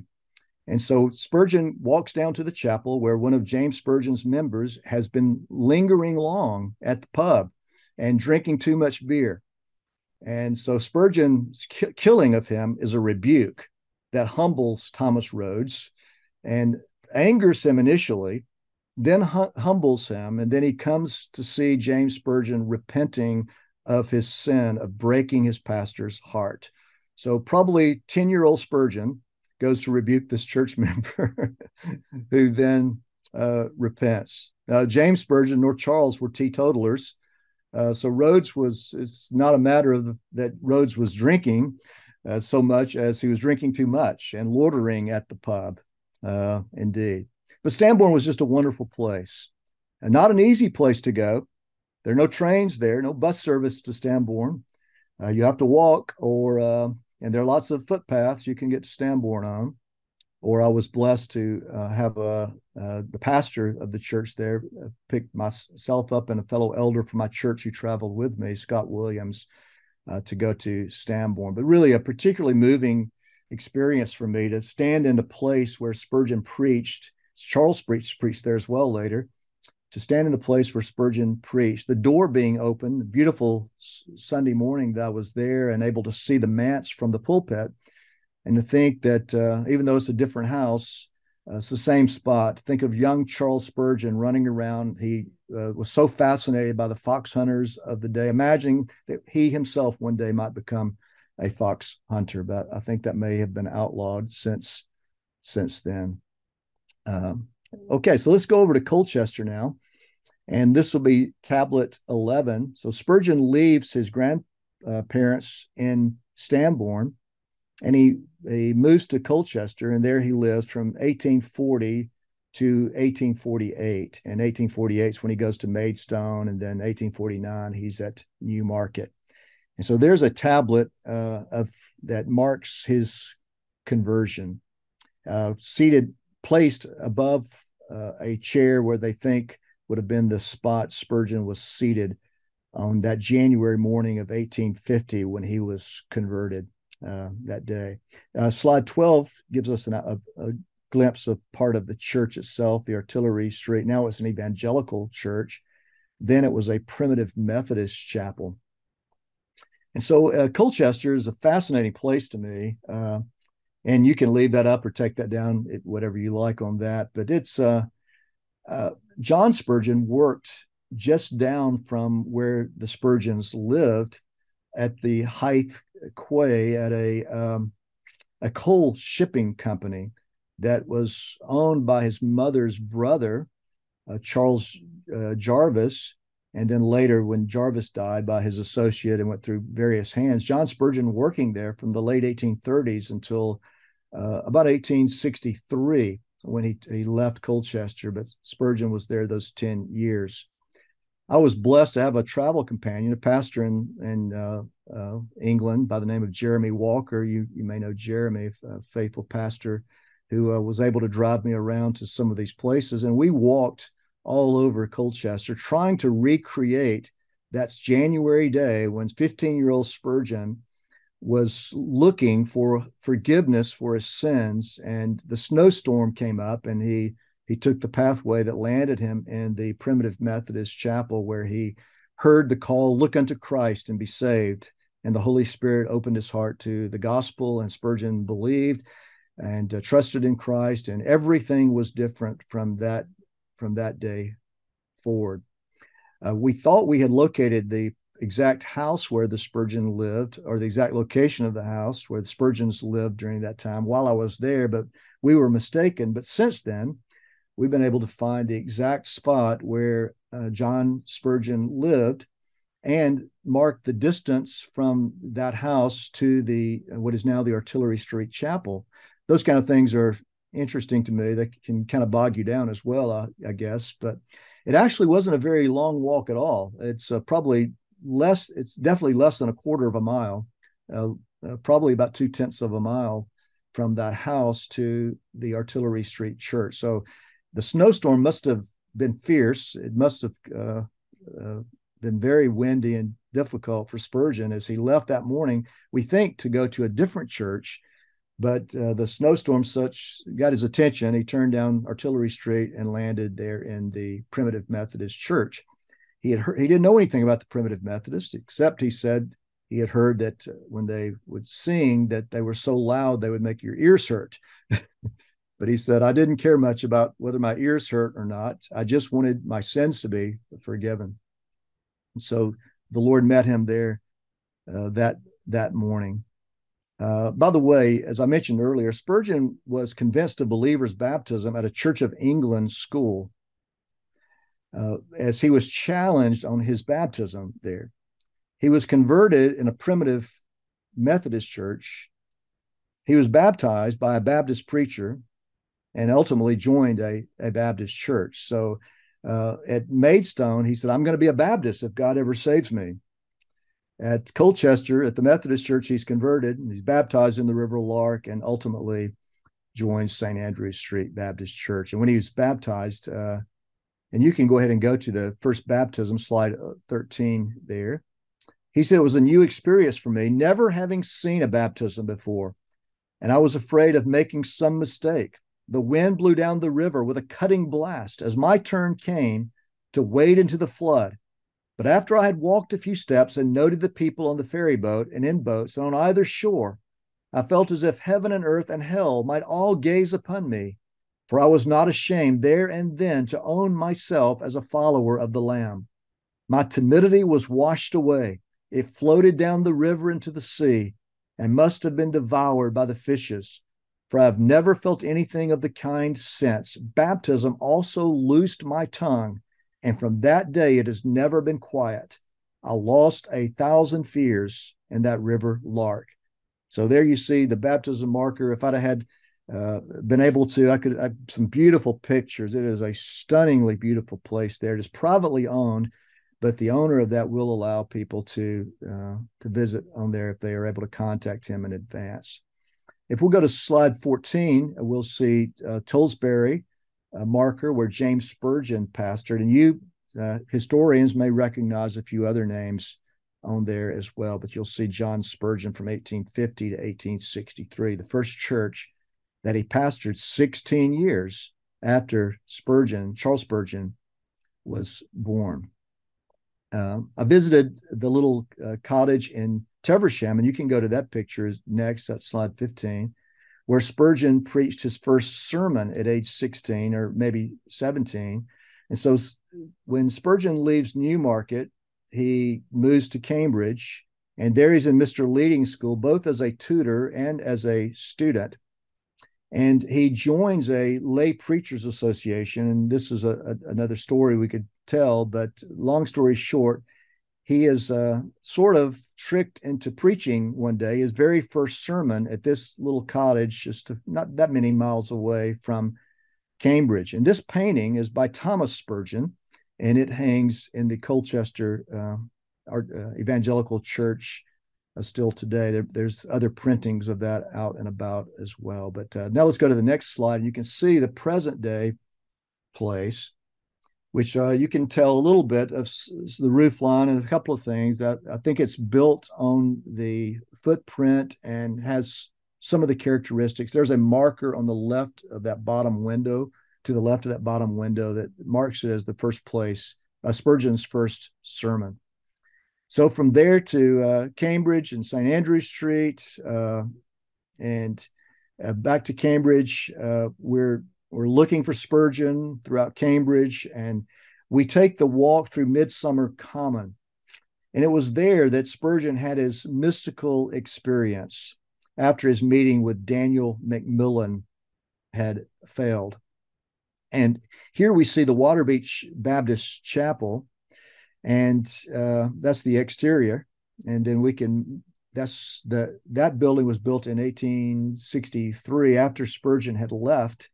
And so Spurgeon walks down to the chapel where one of James Spurgeon's members has been lingering long at the pub and drinking too much beer. And so Spurgeon's killing of him is a rebuke that humbles Thomas Rhodes and angers him initially, then humbles him, and then he comes to see James Spurgeon repenting of his sin of breaking his pastor's heart. So probably 10-year-old Spurgeon goes to rebuke this church member who then repents. James Spurgeon nor Charles were teetotalers. So it's not a matter of that Rhodes was drinking so much as he was drinking too much and loitering at the pub, indeed. But Stambourne was just a wonderful place, and not an easy place to go. There are no trains there, no bus service to Stambourne. You have to walk, and there are lots of footpaths you can get to Stambourne on. Or I was blessed to have the pastor of the church there pick myself up and a fellow elder from my church who traveled with me, Scott Williams, to go to Stambourne. But really a particularly moving experience for me to stand in the place where Spurgeon preached. Charles preached there as well later. To stand in the place where Spurgeon preached, the door being open, the beautiful Sunday morning that I was there and able to see the manse from the pulpit, and to think that even though it's a different house, it's the same spot. Think of young Charles Spurgeon running around. He was so fascinated by the fox hunters of the day, imagining that he himself one day might become a fox hunter. But I think that may have been outlawed since then. Okay, so let's go over to Colchester now. And this will be tablet 11. So Spurgeon leaves his grandparents in Stambourne, and he moves to Colchester, and there he lives from 1840 to 1848. And 1848 is when he goes to Maidstone, and then 1849 he's at Newmarket. And so there's a tablet that marks his conversion, placed above a chair where they think would have been the spot Spurgeon was seated on that January morning of 1850 when he was converted that day. Slide 12 gives us a glimpse of part of the church itself, the Artillery Street. Now it's an evangelical church. Then it was a primitive Methodist chapel. And so Colchester is a fascinating place to me. And you can leave that up or take that down, whatever you like on that. But it's John Spurgeon worked just down from where the Spurgeons lived at the Hythe Quay at a coal shipping company that was owned by his mother's brother, Charles Jarvis, and then later when Jarvis died, by his associate, and went through various hands. John Spurgeon working there from the late 1830s until about 1863 when he left Colchester, but Spurgeon was there those 10 years. I was blessed to have a travel companion, a pastor in England by the name of Jeremy Walker. You may know Jeremy, a faithful pastor who was able to drive me around to some of these places. And we walked all over Colchester trying to recreate that January day when 15-year-old Spurgeon was looking for forgiveness for his sins, and the snowstorm came up, and he took the pathway that landed him in the primitive Methodist chapel, where he heard the call, "Look unto Christ and be saved." And the Holy Spirit opened his heart to the gospel, and Spurgeon believed and trusted in Christ, and everything was different from that day forward. We thought we had located the exact house where the Spurgeon lived, or the exact location of the house where the Spurgeons lived during that time while I was there, but we were mistaken. But since then, we've been able to find the exact spot where John Spurgeon lived, and marked the distance from that house to the what is now the Artillery Street Chapel. Those kind of things are interesting to me. They can kind of bog you down as well, I guess. But it actually wasn't a very long walk at all. It's probably less. It's definitely less than a quarter of a mile, probably about 2/10 of a mile from that house to the Artillery Street Church. So the snowstorm must have been fierce. It must have been very windy and difficult for Spurgeon as he left that morning, we think, to go to a different church. But the snowstorm such got his attention. He turned down Artillery Street and landed there in the Primitive Methodist Church. He didn't know anything about the Primitive Methodist, except he said he had heard that when they would sing that they were so loud they would make your ears hurt. But he said, I didn't care much about whether my ears hurt or not. I just wanted my sins to be forgiven. And so the Lord met him there that morning. By the way, as I mentioned earlier, Spurgeon was convinced of believers' baptism at a Church of England school as he was challenged on his baptism there. He was converted in a Primitive Methodist church. He was baptized by a Baptist preacher and ultimately joined a Baptist church. So at Maidstone, he said, I'm going to be a Baptist if God ever saves me. At Colchester, at the Methodist church, he's converted, and he's baptized in the River Lark and ultimately joins St. Andrew's Street Baptist Church. And when he was baptized, and you can go ahead and go to the first baptism, slide 13 there. He said, it was a new experience for me, never having seen a baptism before. And I was afraid of making some mistake. The wind blew down the river with a cutting blast as my turn came to wade into the flood. But after I had walked a few steps and noted the people on the ferry boat and in boats and on either shore, I felt as if heaven and earth and hell might all gaze upon me, for I was not ashamed there and then to own myself as a follower of the Lamb. My timidity was washed away. It floated down the river into the sea and must have been devoured by the fishes. For I have never felt anything of the kind since. Baptism also loosed my tongue, and from that day it has never been quiet. I lost 1,000 fears in that river Lark. So there you see the baptism marker. If I'd had been able to, I have some beautiful pictures. It is a stunningly beautiful place there. It is privately owned, but the owner of that will allow people to visit on there if they are able to contact him in advance. If we'll go to slide 14, we'll see Tollsbury marker where James Spurgeon pastored. And you historians may recognize a few other names on there as well, but you'll see John Spurgeon from 1850 to 1863, the first church that he pastored 16 years after Charles Spurgeon was born. I visited the little cottage in Teversham, and you can go to that picture next, that's slide 15, where Spurgeon preached his first sermon at age 16 or maybe 17. And so when Spurgeon leaves Newmarket, he moves to Cambridge, and there he's in Mr. Leading School, both as a tutor and as a student. And he joins a lay preachers association, and this is another story we could tell, but long story short, he is sort of tricked into preaching one day, his very first sermon at this little cottage, just not that many miles away from Cambridge. And this painting is by Thomas Spurgeon, and it hangs in the Colchester Evangelical Church still today. There's other printings of that out and about as well. But now let's go to the next slide. You can see the present day place, which you can tell a little bit of the roof line and a couple of things. I think it's built on the footprint and has some of the characteristics. There's a marker on the left of that bottom window, to the left of that bottom window, that marks it as the first place, Spurgeon's first sermon. So from there to Cambridge and St. Andrew's Street and back to Cambridge, we're looking for Spurgeon throughout Cambridge, and we take the walk through Midsummer Common. And it was there that Spurgeon had his mystical experience after his meeting with Daniel Macmillan had failed. And here we see the Waterbeach Baptist Chapel, and that's the exterior. And then that building was built in 1863 after Spurgeon had left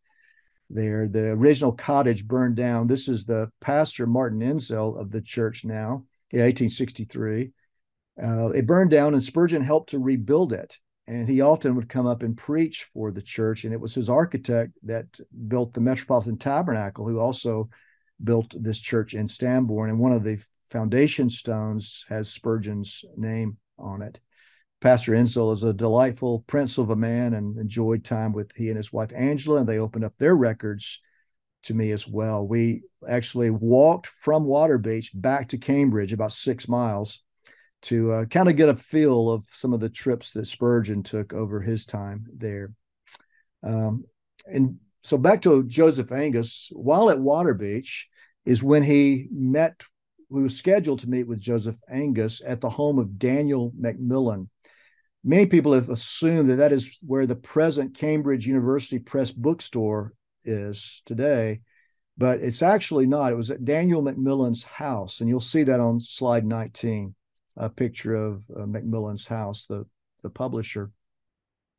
there. The original cottage burned down. This is the pastor, Martin Enzel, of the church now, in 1863. It burned down, and Spurgeon helped to rebuild it. And he often would come up and preach for the church. And it was his architect that built the Metropolitan Tabernacle, who also built this church in Stambourne. And one of the foundation stones has Spurgeon's name on it. Pastor Enzel is a delightful prince of a man, and enjoyed time with he and his wife Angela, and they opened up their records to me as well. We actually walked from Waterbeach back to Cambridge, about 6 miles, to kind of get a feel of some of the trips that Spurgeon took over his time there. And so back to Joseph Angus, while at Waterbeach is when he was scheduled to meet with Joseph Angus at the home of Daniel Macmillan. Many people have assumed that is where the present Cambridge University Press bookstore is today, but it's actually not. It was at Daniel Macmillan's house, and you'll see that on slide 19. A picture of Macmillan's house, the publisher.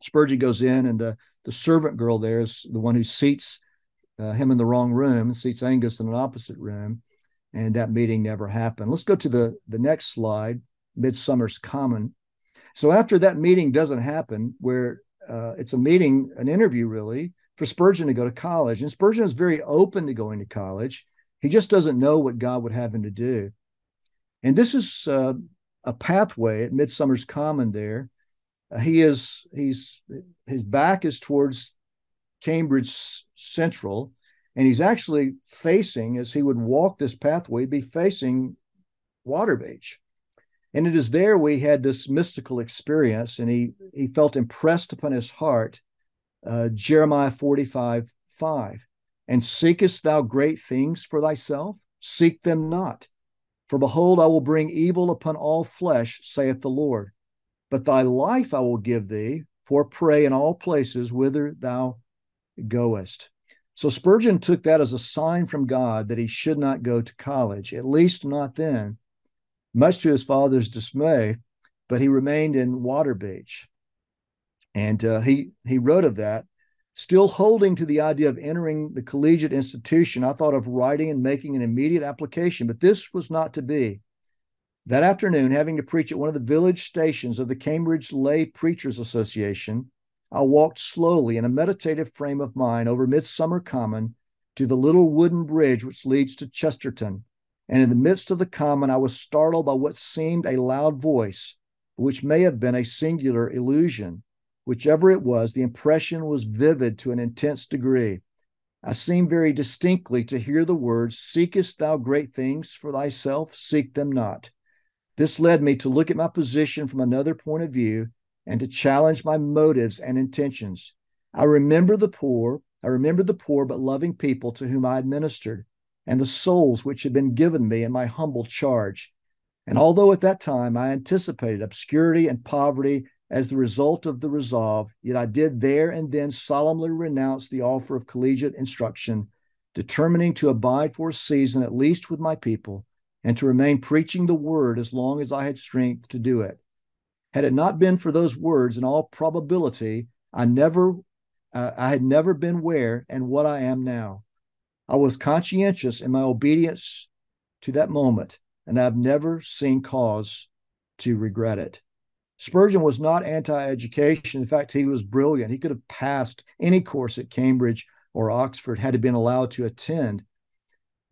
Spurgeon goes in, and the servant girl there is the one who seats him in the wrong room and seats Angus in an opposite room, and that meeting never happened. Let's go to the next slide, Midsummer's Common. So after that meeting doesn't happen, where it's an interview really, for Spurgeon to go to college, and Spurgeon is very open to going to college. He just doesn't know what God would have him to do. And this is a pathway at Midsummer's Common there. His back is towards Cambridge Central, and he's actually facing, as he would walk this pathway, be facing Waterbeach. And it is there we had this mystical experience, and he felt impressed upon his heart, Jeremiah 45:5. And seekest thou great things for thyself? Seek them not. For behold, I will bring evil upon all flesh, saith the Lord. But thy life I will give thee for prey in all places whither thou goest. So Spurgeon took that as a sign from God that he should not go to college, at least not then, much to his father's dismay, but he remained in Waterbeach. And he wrote of that. Still holding to the idea of entering the collegiate institution, I thought of writing and making an immediate application, but this was not to be. That afternoon, having to preach at one of the village stations of the Cambridge Lay Preachers Association, I walked slowly in a meditative frame of mind over Midsummer Common to the little wooden bridge which leads to Chesterton. And in the midst of the common, I was startled by what seemed a loud voice, which may have been a singular illusion. Whichever it was, the impression was vivid to an intense degree. I seemed very distinctly to hear the words, seekest thou great things for thyself? Seek them not. This led me to look at my position from another point of view and to challenge my motives and intentions. I remember the poor but loving people to whom I had ministered, and the souls which had been given me in my humble charge. And although at that time I anticipated obscurity and poverty as the result of the resolve, yet I did there and then solemnly renounce the offer of collegiate instruction, determining to abide for a season at least with my people, and to remain preaching the word as long as I had strength to do it. Had it not been for those words, in all probability, I had never been where and what I am now. I was conscientious in my obedience to that moment, and I've never seen cause to regret it. Spurgeon was not anti-education. In fact, he was brilliant. He could have passed any course at Cambridge or Oxford had he been allowed to attend.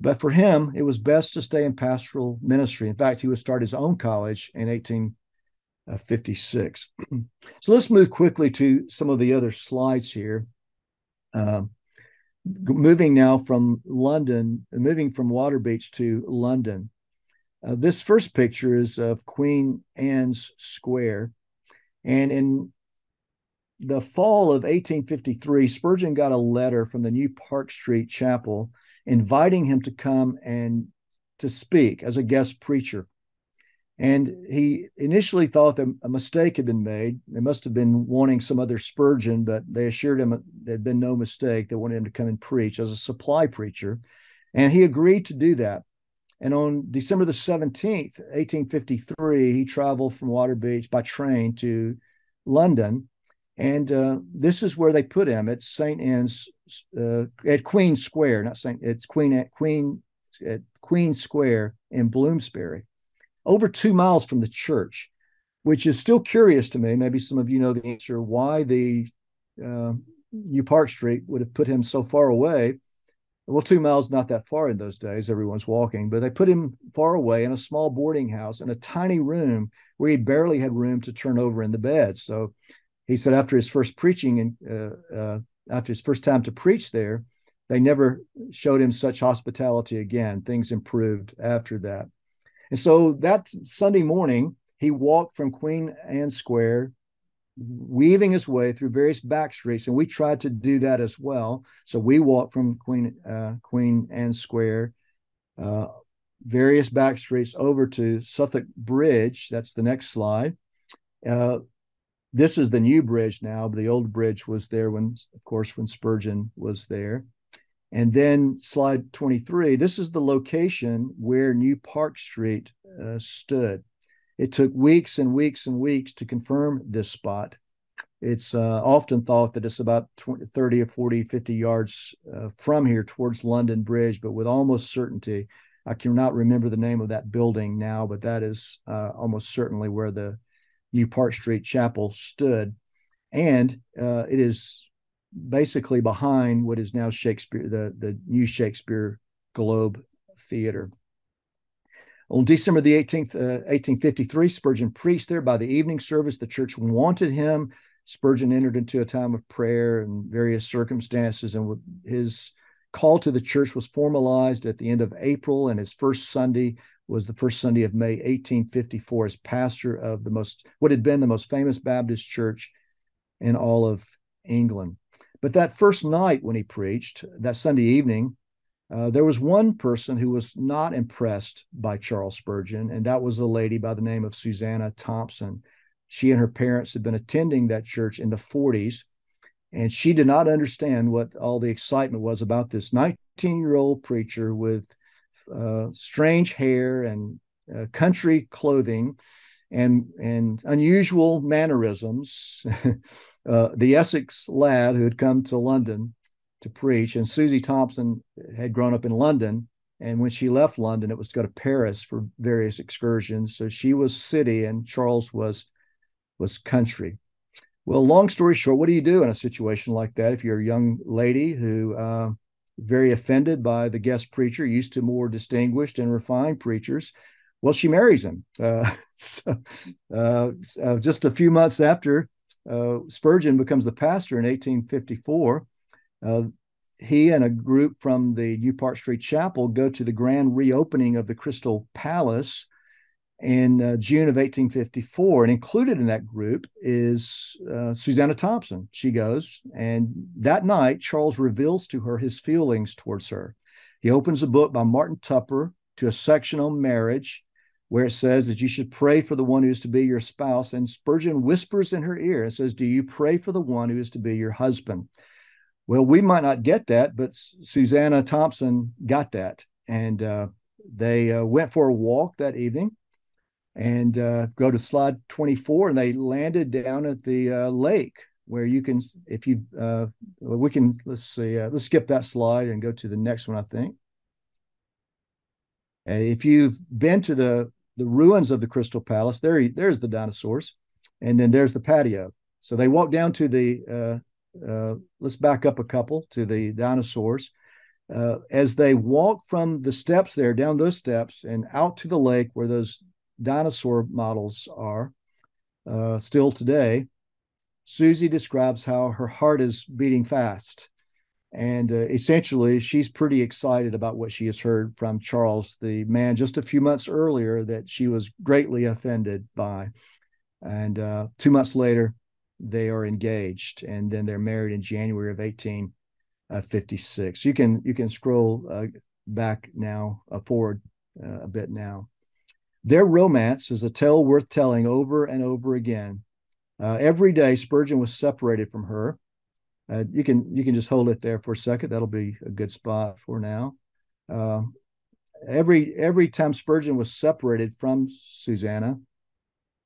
But for him, it was best to stay in pastoral ministry. In fact, he would start his own college in 1856. So let's move quickly to some of the other slides here. Moving now from Waterbeach to London. This first picture is of Queen Anne's Square. And in the fall of 1853, Spurgeon got a letter from the New Park Street Chapel inviting him to come and to speak as a guest preacher. And he initially thought that a mistake had been made. They must have been wanting some other Spurgeon, but they assured him there had been no mistake. They wanted him to come and preach as a supply preacher. And he agreed to do that. And on December the 17th, 1853, he traveled from Waterbeach by train to London. And this is where they put him at St. Anne's, at Queen Square, not St. It's Queen Square in Bloomsbury, over 2 miles from the church, which is still curious to me. Maybe some of you know the answer why the New Park Street would have put him so far away. Well, 2 miles not that far in those days. Everyone's walking, but they put him far away in a small boarding house in a tiny room where he barely had room to turn over in the bed. So he said after his first preaching and after his first time to preach there, they never showed him such hospitality again. Things improved after that. And so that Sunday morning, he walked from Queen Anne Square, weaving his way through various back streets, and we tried to do that as well. So we walked from Queen Anne Square, various back streets over to Suffolk Bridge. That's the next slide. This is the new bridge now, but the old bridge was there when Spurgeon was there. And then slide 23, this is the location where New Park Street stood. It took weeks and weeks and weeks to confirm this spot. It's often thought that it's about 30 or 40, 50 yards from here towards London Bridge, but with almost certainty, I cannot remember the name of that building now, but that is almost certainly where the New Park Street Chapel stood. And it is basically behind what is now Shakespeare, the new Shakespeare Globe Theater. On December the 18th, 1853, Spurgeon preached there. By the evening service, the church wanted him. Spurgeon entered into a time of prayer and various circumstances, and his call to the church was formalized at the end of April, and his first Sunday was the first Sunday of May, 1854, as pastor of what had been the most famous Baptist church in all of England. But that first night when he preached, that Sunday evening, there was one person who was not impressed by Charles Spurgeon, and that was a lady by the name of Susanna Thompson. She and her parents had been attending that church in the 40s, and she did not understand what all the excitement was about this 19-year-old preacher with strange hair and country clothing and unusual mannerisms. The Essex lad who had come to London to preach, and Susie Thompson had grown up in London, and when she left London, it was to go to Paris for various excursions. So she was city and Charles was country. Well, long story short, what do you do in a situation like that if you're a young lady who very offended by the guest preacher, used to more distinguished and refined preachers? Well, she marries him. Just a few months after Spurgeon becomes the pastor in 1854, he and a group from the New Park Street Chapel go to the grand reopening of the Crystal Palace in June of 1854. And included in that group is Susanna Thompson. She goes, and that night, Charles reveals to her his feelings towards her. He opens a book by Martin Tupper to a section on marriage, where it says that you should pray for the one who is to be your spouse. And Spurgeon whispers in her ear and says, do you pray for the one who is to be your husband? Well, we might not get that, but Susanna Thompson got that. And they went for a walk that evening, and go to slide 24, and they landed down at the lake where you can, if you, we can, let's see, let's skip that slide and go to the next one, I think. If you've been to the ruins of the Crystal Palace, there's the dinosaurs, and then there's the patio. So they walk down to the, let's back up a couple to the dinosaurs. As they walk from the steps there, down those steps and out to the lake where those dinosaur models are still today, Susie describes how her heart is beating fast. And essentially, she's pretty excited about what she has heard from Charles, the man just a few months earlier that she was greatly offended by. And 2 months later, they are engaged, and then they're married in January of 1856. You can scroll back now, forward a bit now. Their romance is a tale worth telling over and over again. Every day, Spurgeon was separated from her. You can just hold it there for a second. That'll be a good spot for now. Uh, every time Spurgeon was separated from Susanna,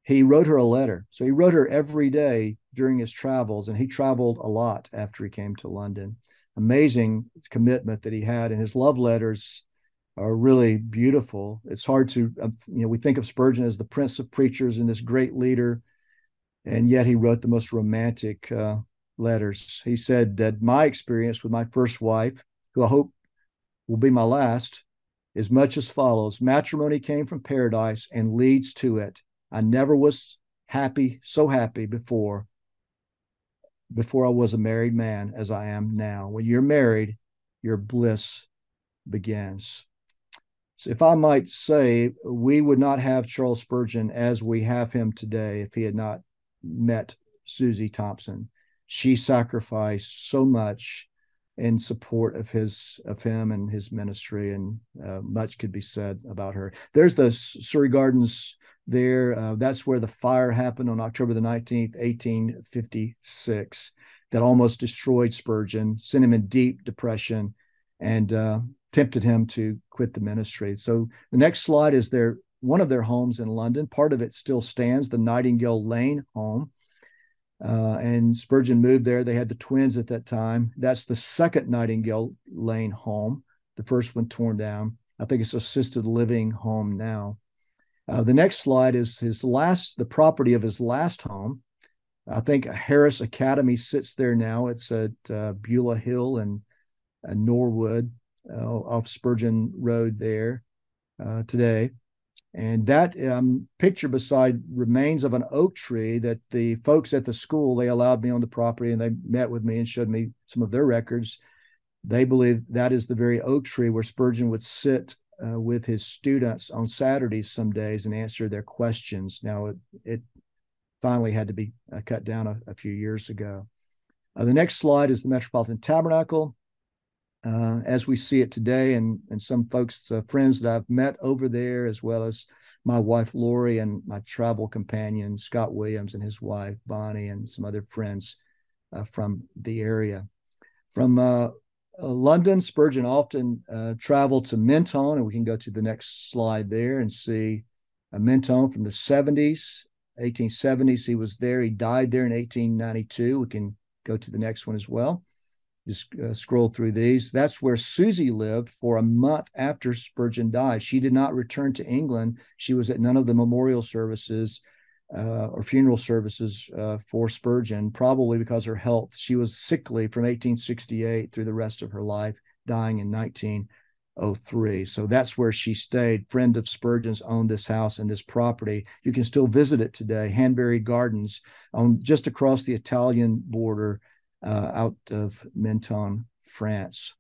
he wrote her a letter. So he wrote her every day during his travels, and he traveled a lot after he came to London. Amazing commitment that he had, and his love letters are really beautiful. It's hard to, we think of Spurgeon as the prince of preachers and this great leader, and yet he wrote the most romantic letters. He said that my experience with my first wife, who I hope will be my last, is much as follows. Matrimony came from paradise and leads to it. I never was so happy before I was a married man as I am now. When you're married, your bliss begins. So if I might say, we would not have Charles Spurgeon as we have him today if he had not met Susie Thompson. She sacrificed so much in support of him and his ministry, and much could be said about her. There's the Surrey Gardens there. That's where the fire happened on October the 19th, 1856, that almost destroyed Spurgeon, sent him in deep depression, and tempted him to quit the ministry. So the next slide is one of their homes in London. Part of it still stands, the Nightingale Lane home. And Spurgeon moved there. They had the twins at that time. That's the second Nightingale Lane home. The first one torn down. I think it's assisted living home now. The next slide is the property of his last home. I think Harris Academy sits there now. It's at Beulah Hill and Norwood off Spurgeon Road there today. And that picture beside remains of an oak tree that the folks at the school, they allowed me on the property, and they met with me and showed me some of their records. They believe that is the very oak tree where Spurgeon would sit with his students on Saturdays some days and answer their questions. Now, it finally had to be cut down a few years ago. The next slide is the Metropolitan Tabernacle. As we see it today, and some folks, friends that I've met over there, as well as my wife, Lori, and my travel companion, Scott Williams, and his wife, Bonnie, and some other friends from the area. From London, Spurgeon often traveled to Mentone, and we can go to the next slide there and see Mentone from the 1870s. He was there. He died there in 1892. We can go to the next one as well. Just scroll through these. That's where Susie lived for a month after Spurgeon died. She did not return to England. She was at none of the memorial services or funeral services for Spurgeon, probably because her health. She was sickly from 1868 through the rest of her life, dying in 1903. So that's where she stayed. Friend of Spurgeon's owned this house and this property. You can still visit it today. Hanbury Gardens, just across the Italian border, out of Menton, France.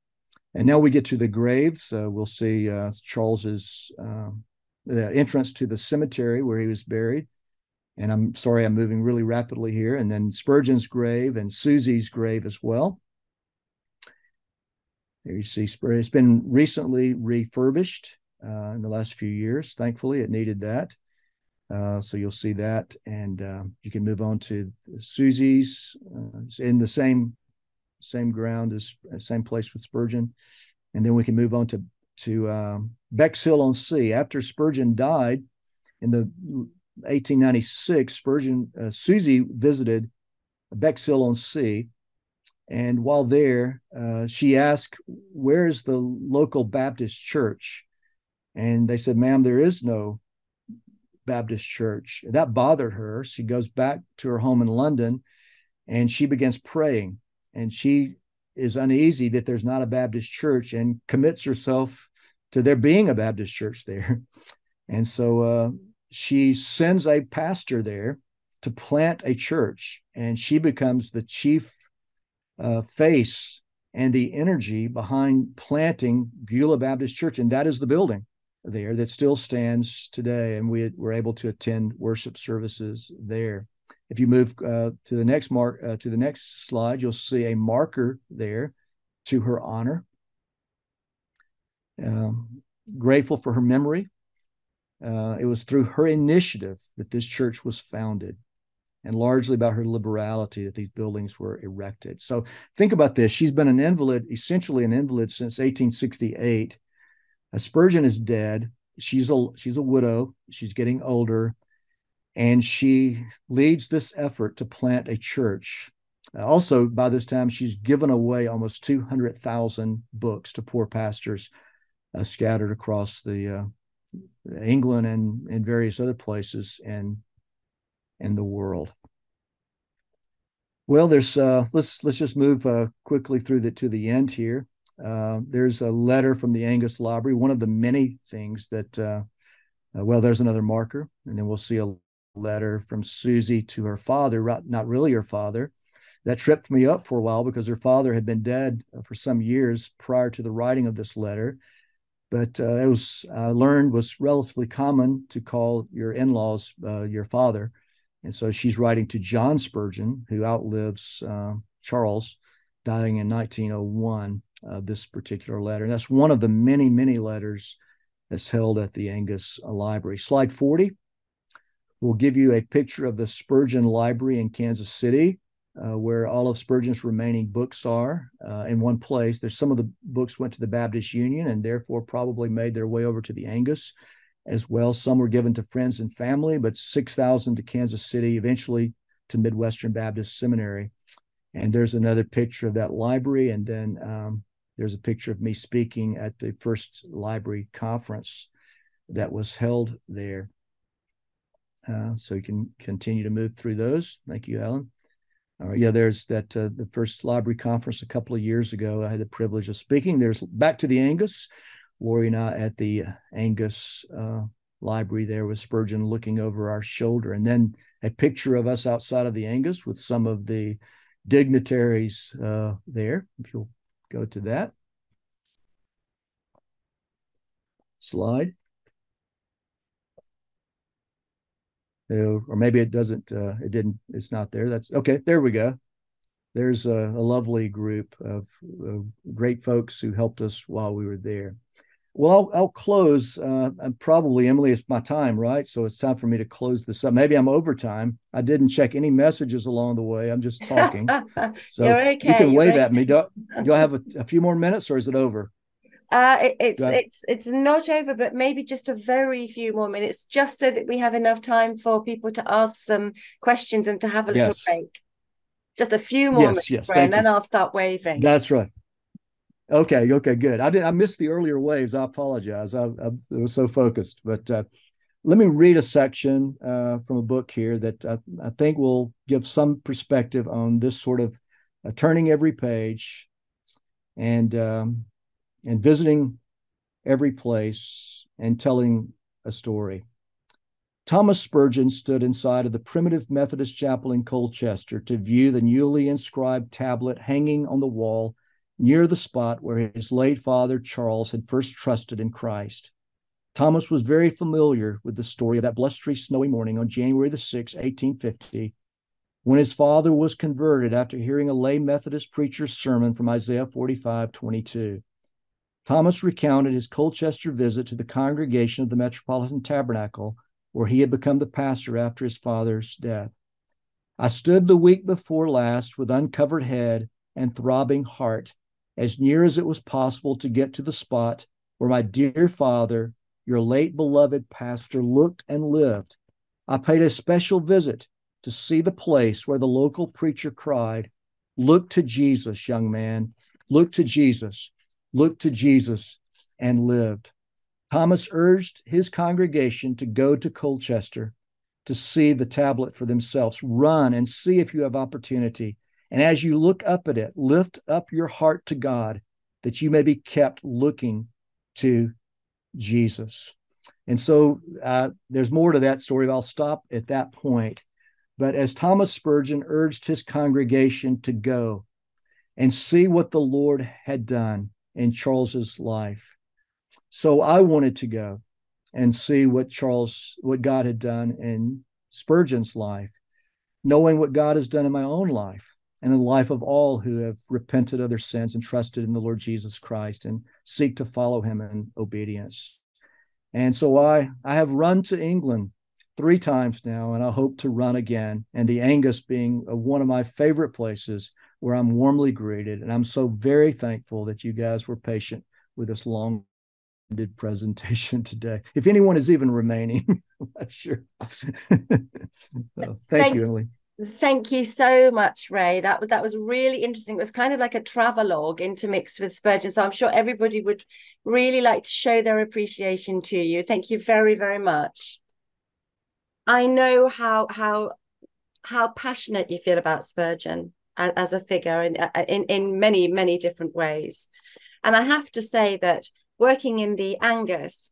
And now we get to the graves. We'll see Charles's the entrance to the cemetery where he was buried. And I'm sorry, I'm moving really rapidly here. And then Spurgeon's grave and Susie's grave as well. There you see Spurgeon. It's been recently refurbished in the last few years. Thankfully, it needed that. So you'll see that, and you can move on to Susie's in the same ground as same place with Spurgeon, and then we can move on to Bexhill-on-Sea. After Spurgeon died in the 1896, Susie visited Bexhill-on-Sea, and while there, she asked, "Where's the local Baptist church?" And they said, "Ma'am, there is no Baptist church." That bothered her. She goes back to her home in London and she begins praying, and she is uneasy that there's not a Baptist church and commits herself to there being a Baptist church there. And so she sends a pastor there to plant a church, and she becomes the chief face and the energy behind planting Beulah Baptist Church. And that is the building there that still stands today, and we were able to attend worship services there. If you move to the next slide, you'll see a marker there to her honor. Grateful for her memory. It was through her initiative that this church was founded, and largely by her liberality that these buildings were erected. So think about this. She's been an invalid, essentially an invalid, since 1868. Spurgeon is dead. She's a widow. She's getting older, and she leads this effort to plant a church. Also, by this time, she's given away almost 200,000 books to poor pastors scattered across the England and various other places in the world. Well, there's let's just move quickly through to the end here. There's a letter from the Angus Library, one of the many things that well, there's another marker, and then we'll see a letter from Susie to her father, not really her father. That tripped me up for a while because her father had been dead for some years prior to the writing of this letter. But it was, I learned, was relatively common to call your in-laws your father. And so she's writing to John Spurgeon, who outlives Charles, dying in 1901, this particular letter. And that's one of the many, many letters that's held at the Angus Library. Slide 40 will give you a picture of the Spurgeon Library in Kansas City, where all of Spurgeon's remaining books are in one place. There's some of the books went to the Baptist Union and therefore probably made their way over to the Angus as well. Some were given to friends and family, but 6,000 to Kansas City, eventually to Midwestern Baptist Seminary. And there's another picture of that library. And then there's a picture of me speaking at the first library conference that was held there. So you can continue to move through those. Thank you, Alan. All right, yeah, there's that the first library conference a couple of years ago. I had the privilege of speaking. There's back to the Angus. Lori and I at the Angus Library there with Spurgeon looking over our shoulder. And then a picture of us outside of the Angus with some of the dignitaries there. If you'll go to that slide. Or maybe it doesn't, it's not there. That's okay. There we go. There's a lovely group of great folks who helped us while we were there. Well, I'll close. Probably, Emily, it's my time, right? So it's time for me to close this up. Maybe I'm over time. I didn't check any messages along the way. I'm just talking. So you're okay. You can wave at me. Do I have a few more minutes, or is it over? It's not over, but maybe just a very few more minutes, just so that we have enough time for people to ask some questions and to have a little break. Just a few more minutes, and then I'll start waving. That's right. Okay, good. I missed the earlier waves. I apologize. I was so focused. But let me read a section from a book here that I think will give some perspective on this sort of turning every page and visiting every place and telling a story. Thomas Spurgeon stood inside of the primitive Methodist chapel in Colchester to view the newly inscribed tablet hanging on the wall near the spot where his late father Charles had first trusted in Christ. Thomas was very familiar with the story of that blustery, snowy morning on January the 6th, 1850, when his father was converted after hearing a lay Methodist preacher's sermon from Isaiah 45:22. Thomas recounted his Colchester visit to the congregation of the Metropolitan Tabernacle, where he had become the pastor after his father's death. I stood the week before last with uncovered head and throbbing heart, as near as it was possible to get to the spot where my dear father, your late beloved pastor, looked and lived. I paid a special visit to see the place where the local preacher cried, "Look to Jesus, young man, look to Jesus, look to Jesus," and lived. Thomas urged his congregation to go to Colchester to see the tablet for themselves. Run and see if you have opportunity. And as you look up at it, lift up your heart to God, that you may be kept looking to Jesus. And so there's more to that story. I'll stop at that point. But as Thomas Spurgeon urged his congregation to go and see what the Lord had done in Charles's life, so I wanted to go and see what God had done in Spurgeon's life, knowing what God has done in my own life and in the life of all who have repented of their sins and trusted in the Lord Jesus Christ and seek to follow him in obedience. And so I have run to England 3 times now, and I hope to run again. And the Angus being one of my favorite places where I'm warmly greeted. And I'm so very thankful that you guys were patient with this long presentation today. If anyone is even remaining, I'm not sure. So, thank you, Emily. Thank you so much, Ray. That was really interesting. It was kind of like a travelogue intermixed with Spurgeon. So I'm sure everybody would really like to show their appreciation to you. Thank you very, very much. I know how passionate you feel about Spurgeon as a figure in many, many different ways. And I have to say that working in the Angus,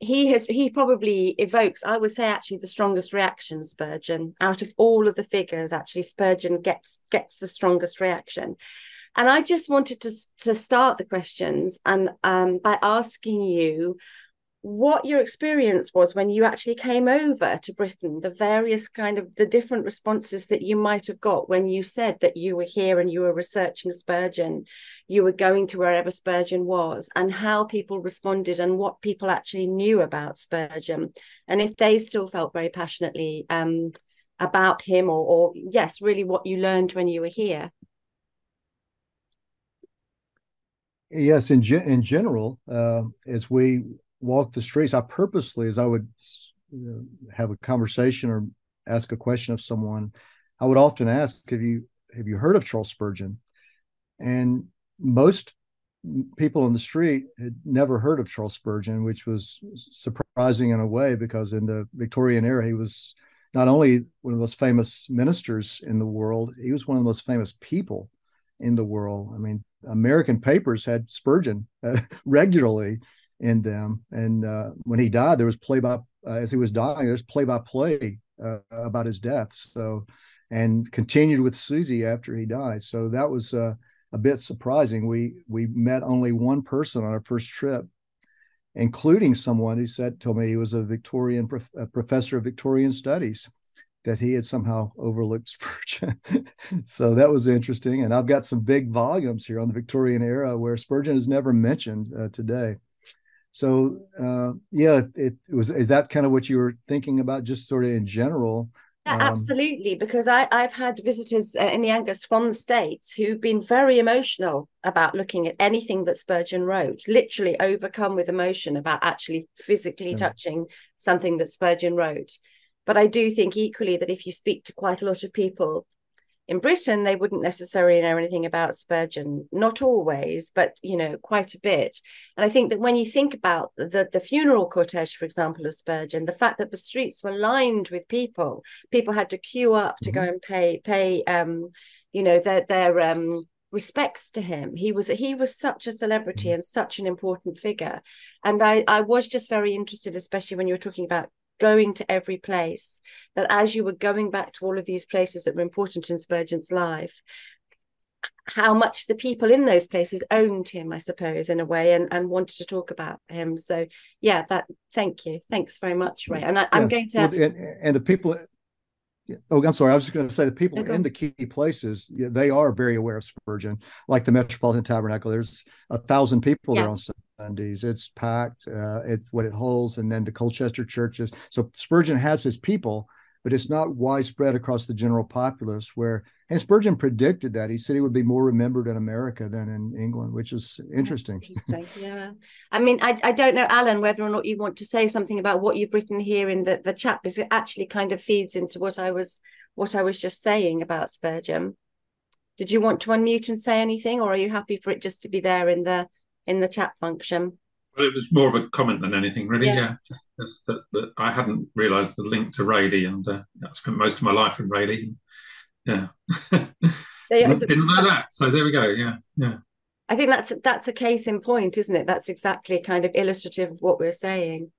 he probably evokes, I would say, actually the strongest reaction, Spurgeon. Out of all of the figures, actually Spurgeon gets the strongest reaction. And I just wanted to start the questions and by asking you what your experience was when you actually came over to Britain, the various kind of the different responses that you might have got when you said that you were here and you were researching Spurgeon, you were going to wherever Spurgeon was, and how people responded and what people actually knew about Spurgeon, and if they still felt very passionately about him, or yes, really what you learned when you were here. Yes, in general, as we walk the streets, I purposely, as I would have a conversation or ask a question of someone, I would often ask, have you heard of Charles Spurgeon? And most people on the street had never heard of Charles Spurgeon, which was surprising in a way, because in the Victorian era, he was not only one of the most famous ministers in the world, he was one of the most famous people in the world. I mean, American papers had Spurgeon regularly in them. And when he died, there was as he was dying, there's play-by-play about his death. So, and continued with Susie after he died. So that was a bit surprising. We met only one person on our first trip, including someone who told me he was a professor of Victorian studies, that he had somehow overlooked Spurgeon. So that was interesting. And I've got some big volumes here on the Victorian era where Spurgeon is never mentioned today. So yeah, is that kind of what you were thinking about, just sort of in general? Yeah, absolutely, because I've had visitors in the Angus from the States who've been very emotional about looking at anything that Spurgeon wrote, literally overcome with emotion about actually physically touching something that Spurgeon wrote. But I do think equally that if you speak to quite a lot of people in Britain, they wouldn't necessarily know anything about Spurgeon, not always, but, quite a bit. And I think that when you think about the funeral cortege, for example, of Spurgeon, the fact that the streets were lined with people had to queue up to go and pay their respects to him. He was such a celebrity and such an important figure. And I was just very interested, especially when you were talking about going to every place, that as you were going back to all of these places that were important in Spurgeon's life, how much the people in those places owned him, I suppose, in a way, and wanted to talk about him. So yeah, thanks very much, Ray. And I'm going to and the people. Oh, I'm sorry. I was just going to say the people in the key places, they are very aware of Spurgeon, like the Metropolitan Tabernacle. There's 1,000 people there on Sundays. It's packed. It's what it holds. And then the Colchester churches. So Spurgeon has his people, but it's not widespread across the general populace. And Spurgeon predicted that. He said he would be more remembered in America than in England, which is interesting. Yeah. I mean, I don't know, Alan, whether or not you want to say something about what you've written here in the chat, because it actually kind of feeds into what I was just saying about Spurgeon. Did you want to unmute and say anything, or are you happy for it just to be there in the chat function? Well, it was more of a comment than anything, really. Yeah, just that I hadn't realised the link to Raleigh, and I spent most of my life in Raleigh. Yeah, didn't know that. So there we go. Yeah. I think that's a case in point, isn't it? That's exactly kind of illustrative of what we're saying.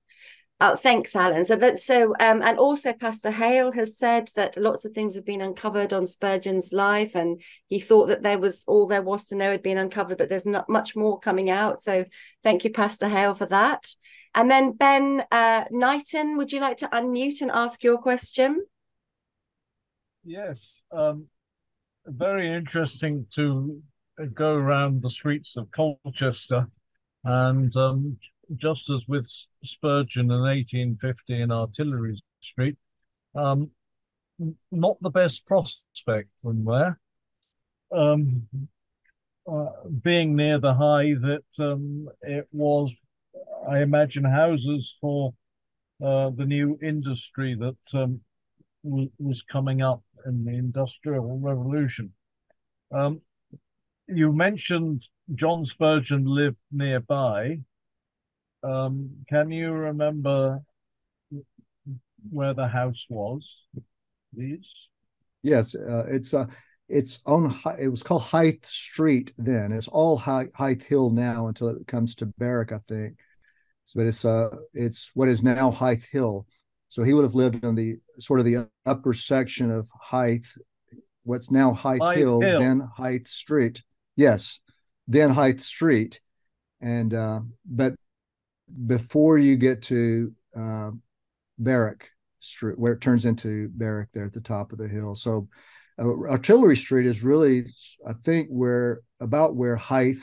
Oh, thanks, Alan. And also Pastor Hale has said that lots of things have been uncovered on Spurgeon's life, and he thought that all there was to know had been uncovered, but there's not much more coming out. So thank you, Pastor Hale, for that. And then Ben Knighton, would you like to unmute and ask your question? Yes. Very interesting to go around the streets of Colchester and just as with Spurgeon in 1850 in Artillery Street, um, not the best prospect from there. Um, being near the high, that it was, I imagine, houses for the new industry that was coming up in the Industrial Revolution. You mentioned John Spurgeon lived nearby. Can you remember where the house was, please? Yes, it's on. It was called Hythe Street then. It's all Hythe Hill now until it comes to Berwick, I think. But it's what is now Hythe Hill. So he would have lived on the sort of the upper section of Hythe, what's now Hythe Hill, then Hythe Street. Yes, then Hythe Street, and but before you get to Berwick Street, where it turns into Berwick there at the top of the hill. So Artillery Street is really, I think, where Hythe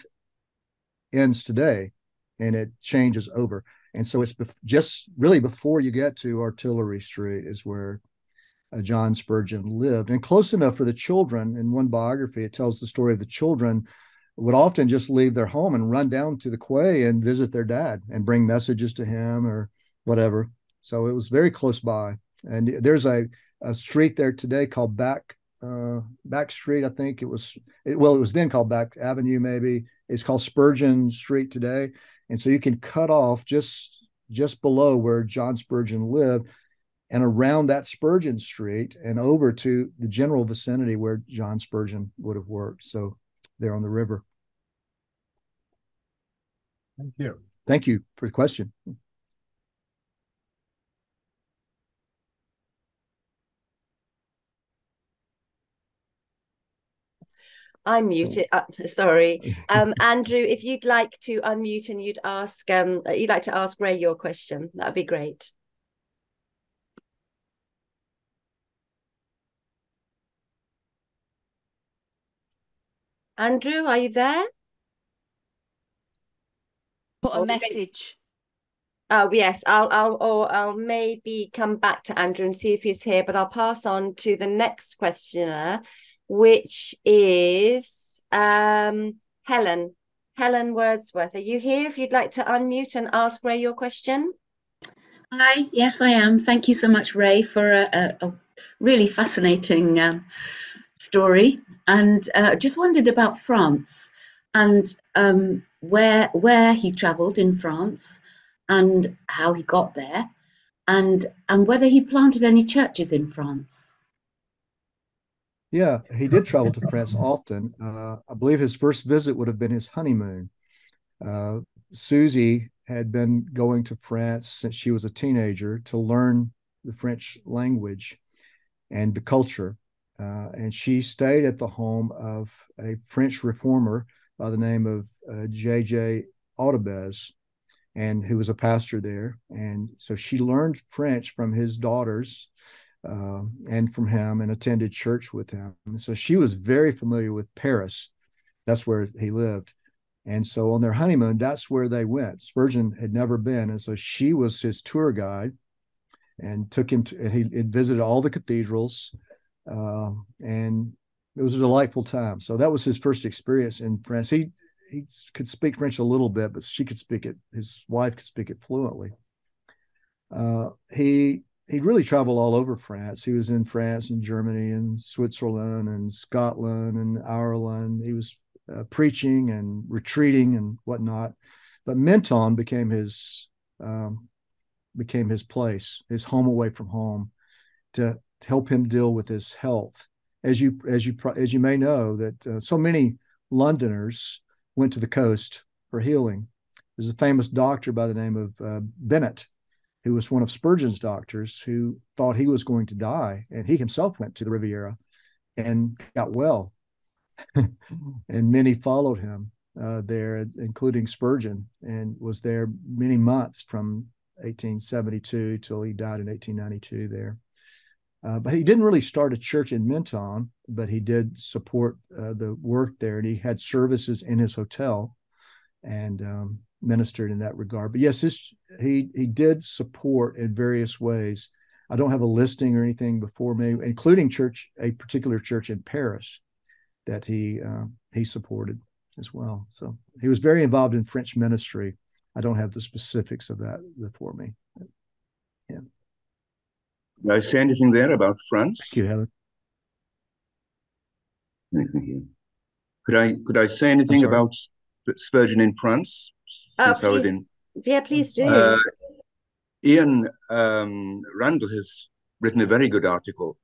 ends today, and it changes over. And so it's just really before you get to Artillery Street is where John Spurgeon lived, and close enough for the children. In one biography, it tells the story of the children would often just leave their home and run down to the quay and visit their dad and bring messages to him or whatever. So it was very close by. And there's a street there today called Back Street. I think it was then called Back Avenue, maybe. It's called Spurgeon Street today. And so you can cut off just below where John Spurgeon lived and around that Spurgeon Street and over to the general vicinity where John Spurgeon would have worked. So there on the river. Thank you. Thank you for the question. I'm muted. Sorry. Andrew, if you'd like to unmute and you'd like to ask Ray your question, that'd be great. Andrew, are you there? Put a message. Oh yes, I'll maybe come back to Andrew and see if he's here, but I'll pass on to the next questioner, which is Helen Wordsworth. Are you here? If you'd like to unmute and ask Ray your question. Hi, yes, I am. Thank you so much, Ray, for a really fascinating story. And just wondered about France and where he travelled in France and how he got there, and whether he planted any churches in France. Yeah, he did travel to France often. I believe his first visit would have been his honeymoon. Susie had been going to France since she was a teenager to learn the French language and the culture. And she stayed at the home of a French reformer by the name of J.J. Audebez, and who was a pastor there. And so she learned French from his daughters and from him, and attended church with him. And so she was very familiar with Paris. That's where he lived. And so on their honeymoon, that's where they went. Spurgeon had never been. And so she was his tour guide and took him to, and he visited all the cathedrals. And it was a delightful time. So that was his first experience in France. He could speak French a little bit, but she could speak it. His wife could speak it fluently. He really traveled all over France. He was in France and Germany and Switzerland and Scotland and Ireland. He was preaching and retreating and whatnot. But Menton became his place, his home away from home, to help him deal with his health. As you may know, that so many Londoners went to the coast for healing. There's a famous doctor by the name of Bennett, who was one of Spurgeon's doctors, who thought he was going to die, and he himself went to the Riviera and got well. And many followed him there, including Spurgeon, and was there many months from 1872 till he died in 1892 there. But he didn't really start a church in Menton, but he did support the work there, and he had services in his hotel. And ministered in that regard. But yes, he did support in various ways. I don't have a listing or anything before me, including a particular church in Paris that he supported as well. So he was very involved in French ministry. I don't have the specifics of that before me. Yeah. Did I say anything there about France? Thank you, Heather. Anything here? Could I say anything about Spurgeon in France? Since I was in. Yeah, please do. Ian Randall has written a very good article,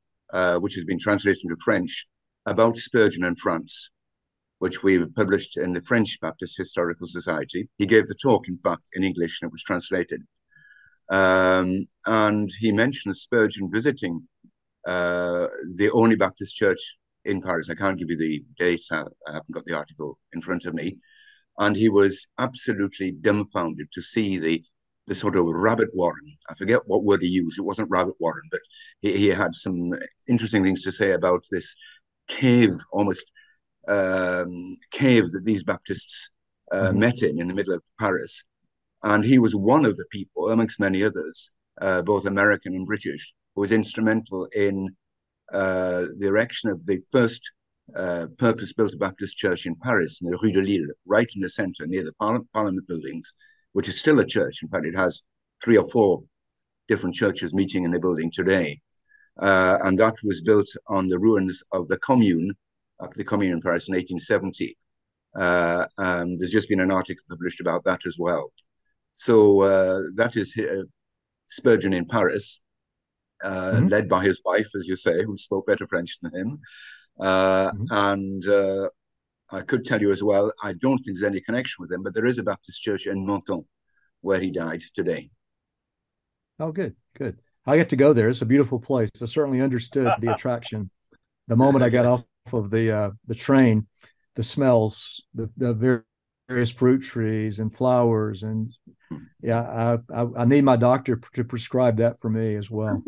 which has been translated into French, about Spurgeon and France, which we've published in the French Baptist Historical Society. He gave the talk, in fact, in English, and it was translated. And he mentions Spurgeon visiting the only Baptist church in Paris. I can't give you the dates. I haven't got the article in front of me. And he was absolutely dumbfounded to see the sort of rabbit warren. I forget what word he used. It wasn't rabbit warren, but he had some interesting things to say about this cave, almost cave that these Baptists met in the middle of Paris. And he was one of the people, amongst many others, both American and British, who was instrumental in the erection of the first purpose-built Baptist church in Paris, in the Rue de Lille, right in the center, near the Parliament buildings, which is still a church. In fact, it has 3 or 4 different churches meeting in the building today. And that was built on the ruins of the Commune, after the Commune in Paris in 1870. And there's just been an article published about that as well. So that is Spurgeon in Paris, led by his wife, as you say, who spoke better French than him. And I could tell you as well, I don't think there's any connection with him, but there is a Baptist church in Menton where he died today. Oh, good, good. I get to go there. It's a beautiful place. I certainly understood the attraction. The moment I got off of the train, the smells, the various fruit trees and flowers, and yeah, I need my doctor to prescribe that for me as well.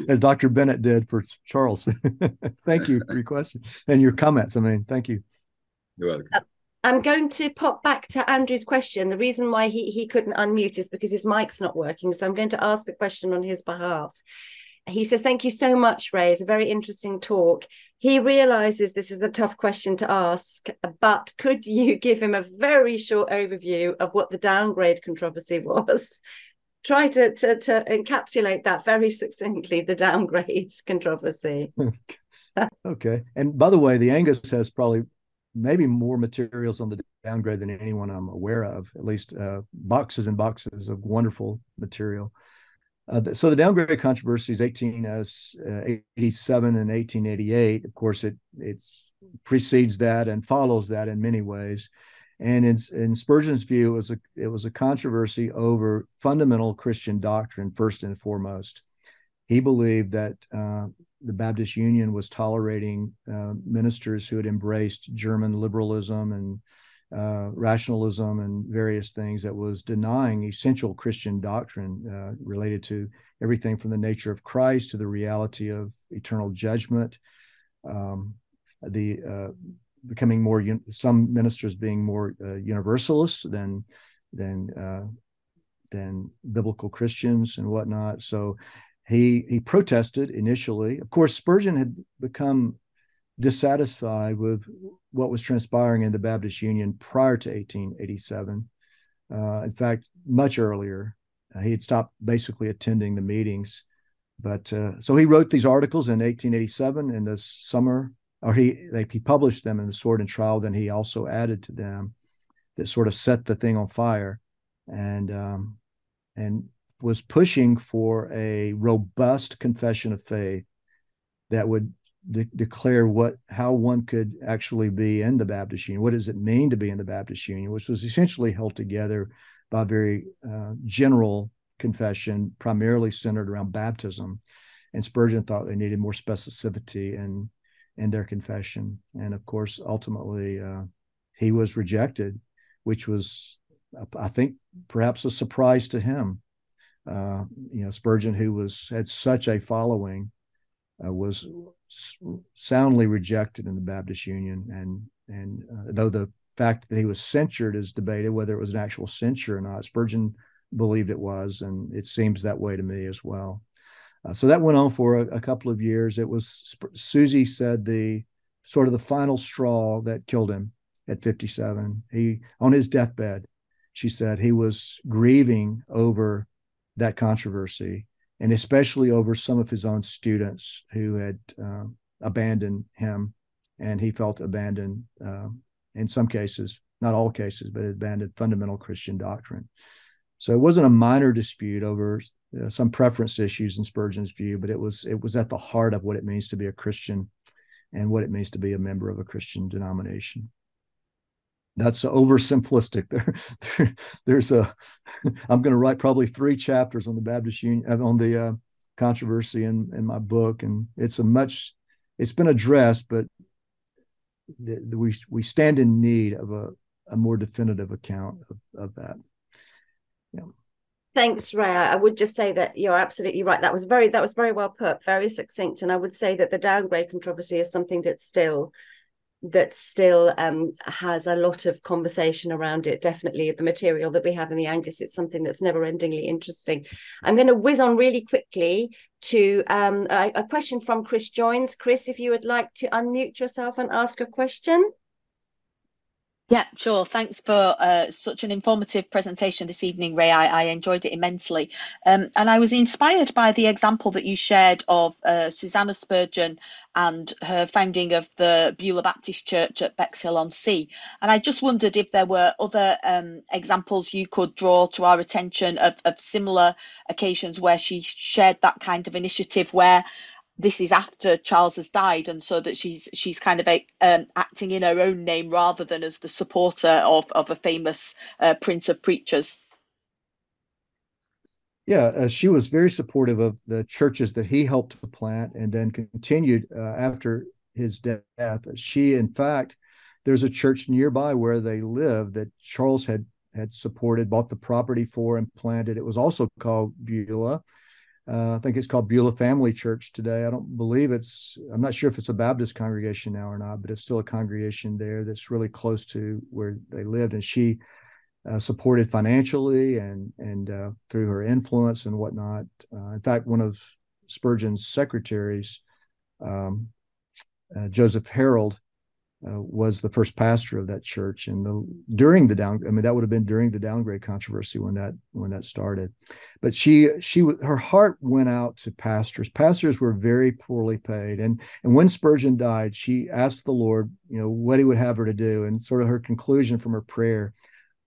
As Dr. Bennett did for Charles. Thank you for your question and your comments. I mean, thank you. You're welcome. I'm going to pop back to Andrew's question. The reason why he couldn't unmute is because his mic's not working. So I'm going to ask the question on his behalf. He says, thank you so much, Ray. It's a very interesting talk. He realizes this is a tough question to ask, but could you give him a very short overview of what the downgrade controversy was? Try to encapsulate that very succinctly, the downgrade controversy. Okay. And by the way, the Angus has probably maybe more materials on the downgrade than anyone I'm aware of, at least boxes and boxes of wonderful material. So the downgrade controversy is 1887 and 1888. Of course, it precedes that and follows that in many ways. And in Spurgeon's view, it was a controversy over fundamental Christian doctrine, first and foremost. He believed that the Baptist Union was tolerating ministers who had embraced German liberalism and rationalism and various things, that was denying essential Christian doctrine related to everything from the nature of Christ to the reality of eternal judgment, becoming more, some ministers being more universalist than biblical Christians and whatnot. So he protested initially. Of course, Spurgeon had become dissatisfied with what was transpiring in the Baptist Union prior to 1887. In fact, much earlier, he had stopped basically attending the meetings. But so he wrote these articles in 1887 in the summer, or he published them in the Sword and Trial. Then he also added to them that sort of set the thing on fire, and was pushing for a robust confession of faith that would declare how one could actually be in the Baptist Union. What does it mean to be in the Baptist Union, which was essentially held together by a very general confession, primarily centered around baptism. And Spurgeon thought they needed more specificity in their confession. And of course, ultimately, he was rejected, which was, I think, perhaps a surprise to him. Spurgeon, who had such a following, was soundly rejected in the Baptist Union, and though the fact that he was censured is debated, whether it was an actual censure or not. Spurgeon believed it was, and it seems that way to me as well. So that went on for a couple of years. It was, Susie said, the sort of the final straw that killed him at 57. He, on his deathbed, she said he was grieving over that controversy, and especially over some of his own students who had abandoned him, and he felt abandoned in some cases, not all cases, but abandoned fundamental Christian doctrine. So it wasn't a minor dispute over some preference issues in Spurgeon's view, but it was at the heart of what it means to be a Christian and what it means to be a member of a Christian denomination. That's oversimplistic. There's I'm going to write probably 3 chapters on the Baptist Union, on the controversy in my book, and it's been addressed, but we stand in need of a more definitive account of that. Yeah. Thanks, Ray. I would just say that you're absolutely right. That was very well put, very succinct. And I would say that the downgrade controversy is something that still has a lot of conversation around it. Definitely the material that we have in the Angus, it's something that's never-endingly interesting. I'm going to whiz on really quickly to a question from Chris Joins. Chris, if you would like to unmute yourself and ask a question. Yeah, sure. Thanks for such an informative presentation this evening, Ray. I enjoyed it immensely. And I was inspired by the example that you shared of Susanna Spurgeon and her founding of the Beulah Baptist Church at Bexhill-on-Sea. And I just wondered if there were other examples you could draw to our attention of similar occasions where she shared that kind of initiative, where this is after Charles has died, and so that she's kind of acting in her own name rather than as the supporter of a famous prince of preachers. Yeah, she was very supportive of the churches that he helped to plant, and then continued after his death. She, in fact, there's a church nearby where they live that Charles had supported, bought the property for, and planted. It was also called Beulah. I think it's called Beulah Family Church today. I'm not sure if it's a Baptist congregation now or not, but it's still a congregation there that's really close to where they lived. And she supported financially and through her influence and whatnot. In fact, one of Spurgeon's secretaries, Joseph Harold, was the first pastor of that church, and that would have been during the downgrade controversy when that started. But her heart went out to pastors. Pastors were very poorly paid, and when Spurgeon died, she asked the Lord, what he would have her to do, and sort of her conclusion from her prayer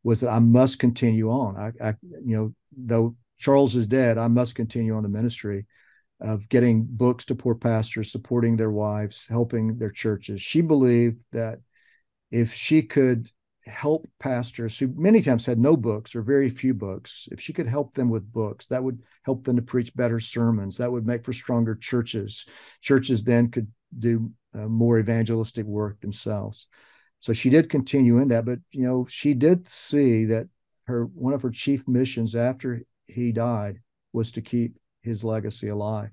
was that I must continue on. Though Charles is dead, I must continue on the ministry of getting books to poor pastors, supporting their wives, helping their churches. She believed that if she could help pastors who many times had no books or very few books, if she could help them with books, that would help them to preach better sermons. That would make for stronger churches. Churches then could do more evangelistic work themselves. So she did continue in that, but she did see that one of her chief missions after he died was to keep his legacy alive.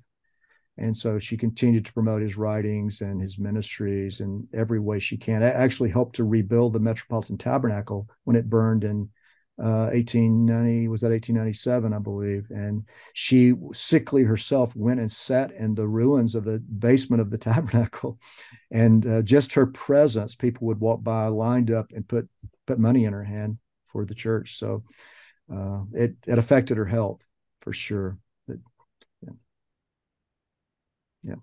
And so she continued to promote his writings and his ministries in every way she can. I actually helped to rebuild the Metropolitan Tabernacle when it burned in 1897, I believe. And she, sickly herself, went and sat in the ruins of the basement of the tabernacle. And just her presence, people would walk by, lined up, and put money in her hand for the church. So it affected her health for sure. Yeah.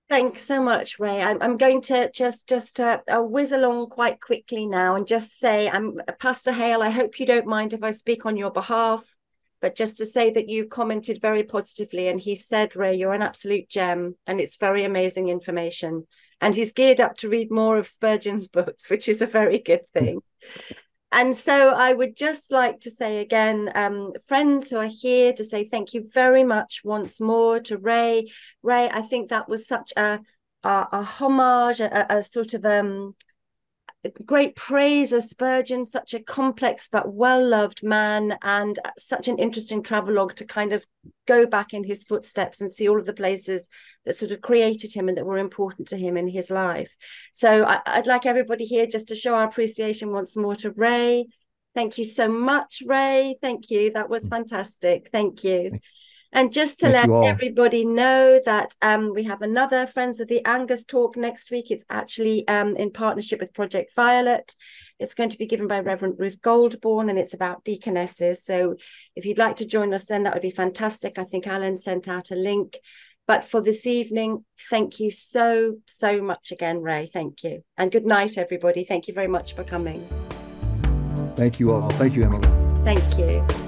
Thanks so much, Ray. I'm going to just whiz along quite quickly now and just say, Pastor Hale, I hope you don't mind if I speak on your behalf, but just to say that you commented very positively, and he said, Ray, you're an absolute gem, and it's very amazing information. And he's geared up to read more of Spurgeon's books, which is a very good thing. And so I would just like to say again, friends who are here, to say thank you very much once more to Ray. Ray, I think that was such a homage, a sort of great praise of Spurgeon, such a complex but well-loved man, and such an interesting travelogue to kind of go back in his footsteps and see all of the places that sort of created him and that were important to him in his life. So I'd like everybody here just to show our appreciation once more to Ray. Thank you so much, Ray. Thank you. That was fantastic. Thank you. And just to let everybody know that we have another Friends of the Angus talk next week. It's actually in partnership with Project Violet. It's going to be given by Reverend Ruth Goldborn, and it's about deaconesses. So if you'd like to join us then, that would be fantastic. I think Alan sent out a link. But for this evening, thank you so much again, Ray. Thank you. And good night, everybody. Thank you very much for coming. Thank you all. Thank you, Emily. Thank you.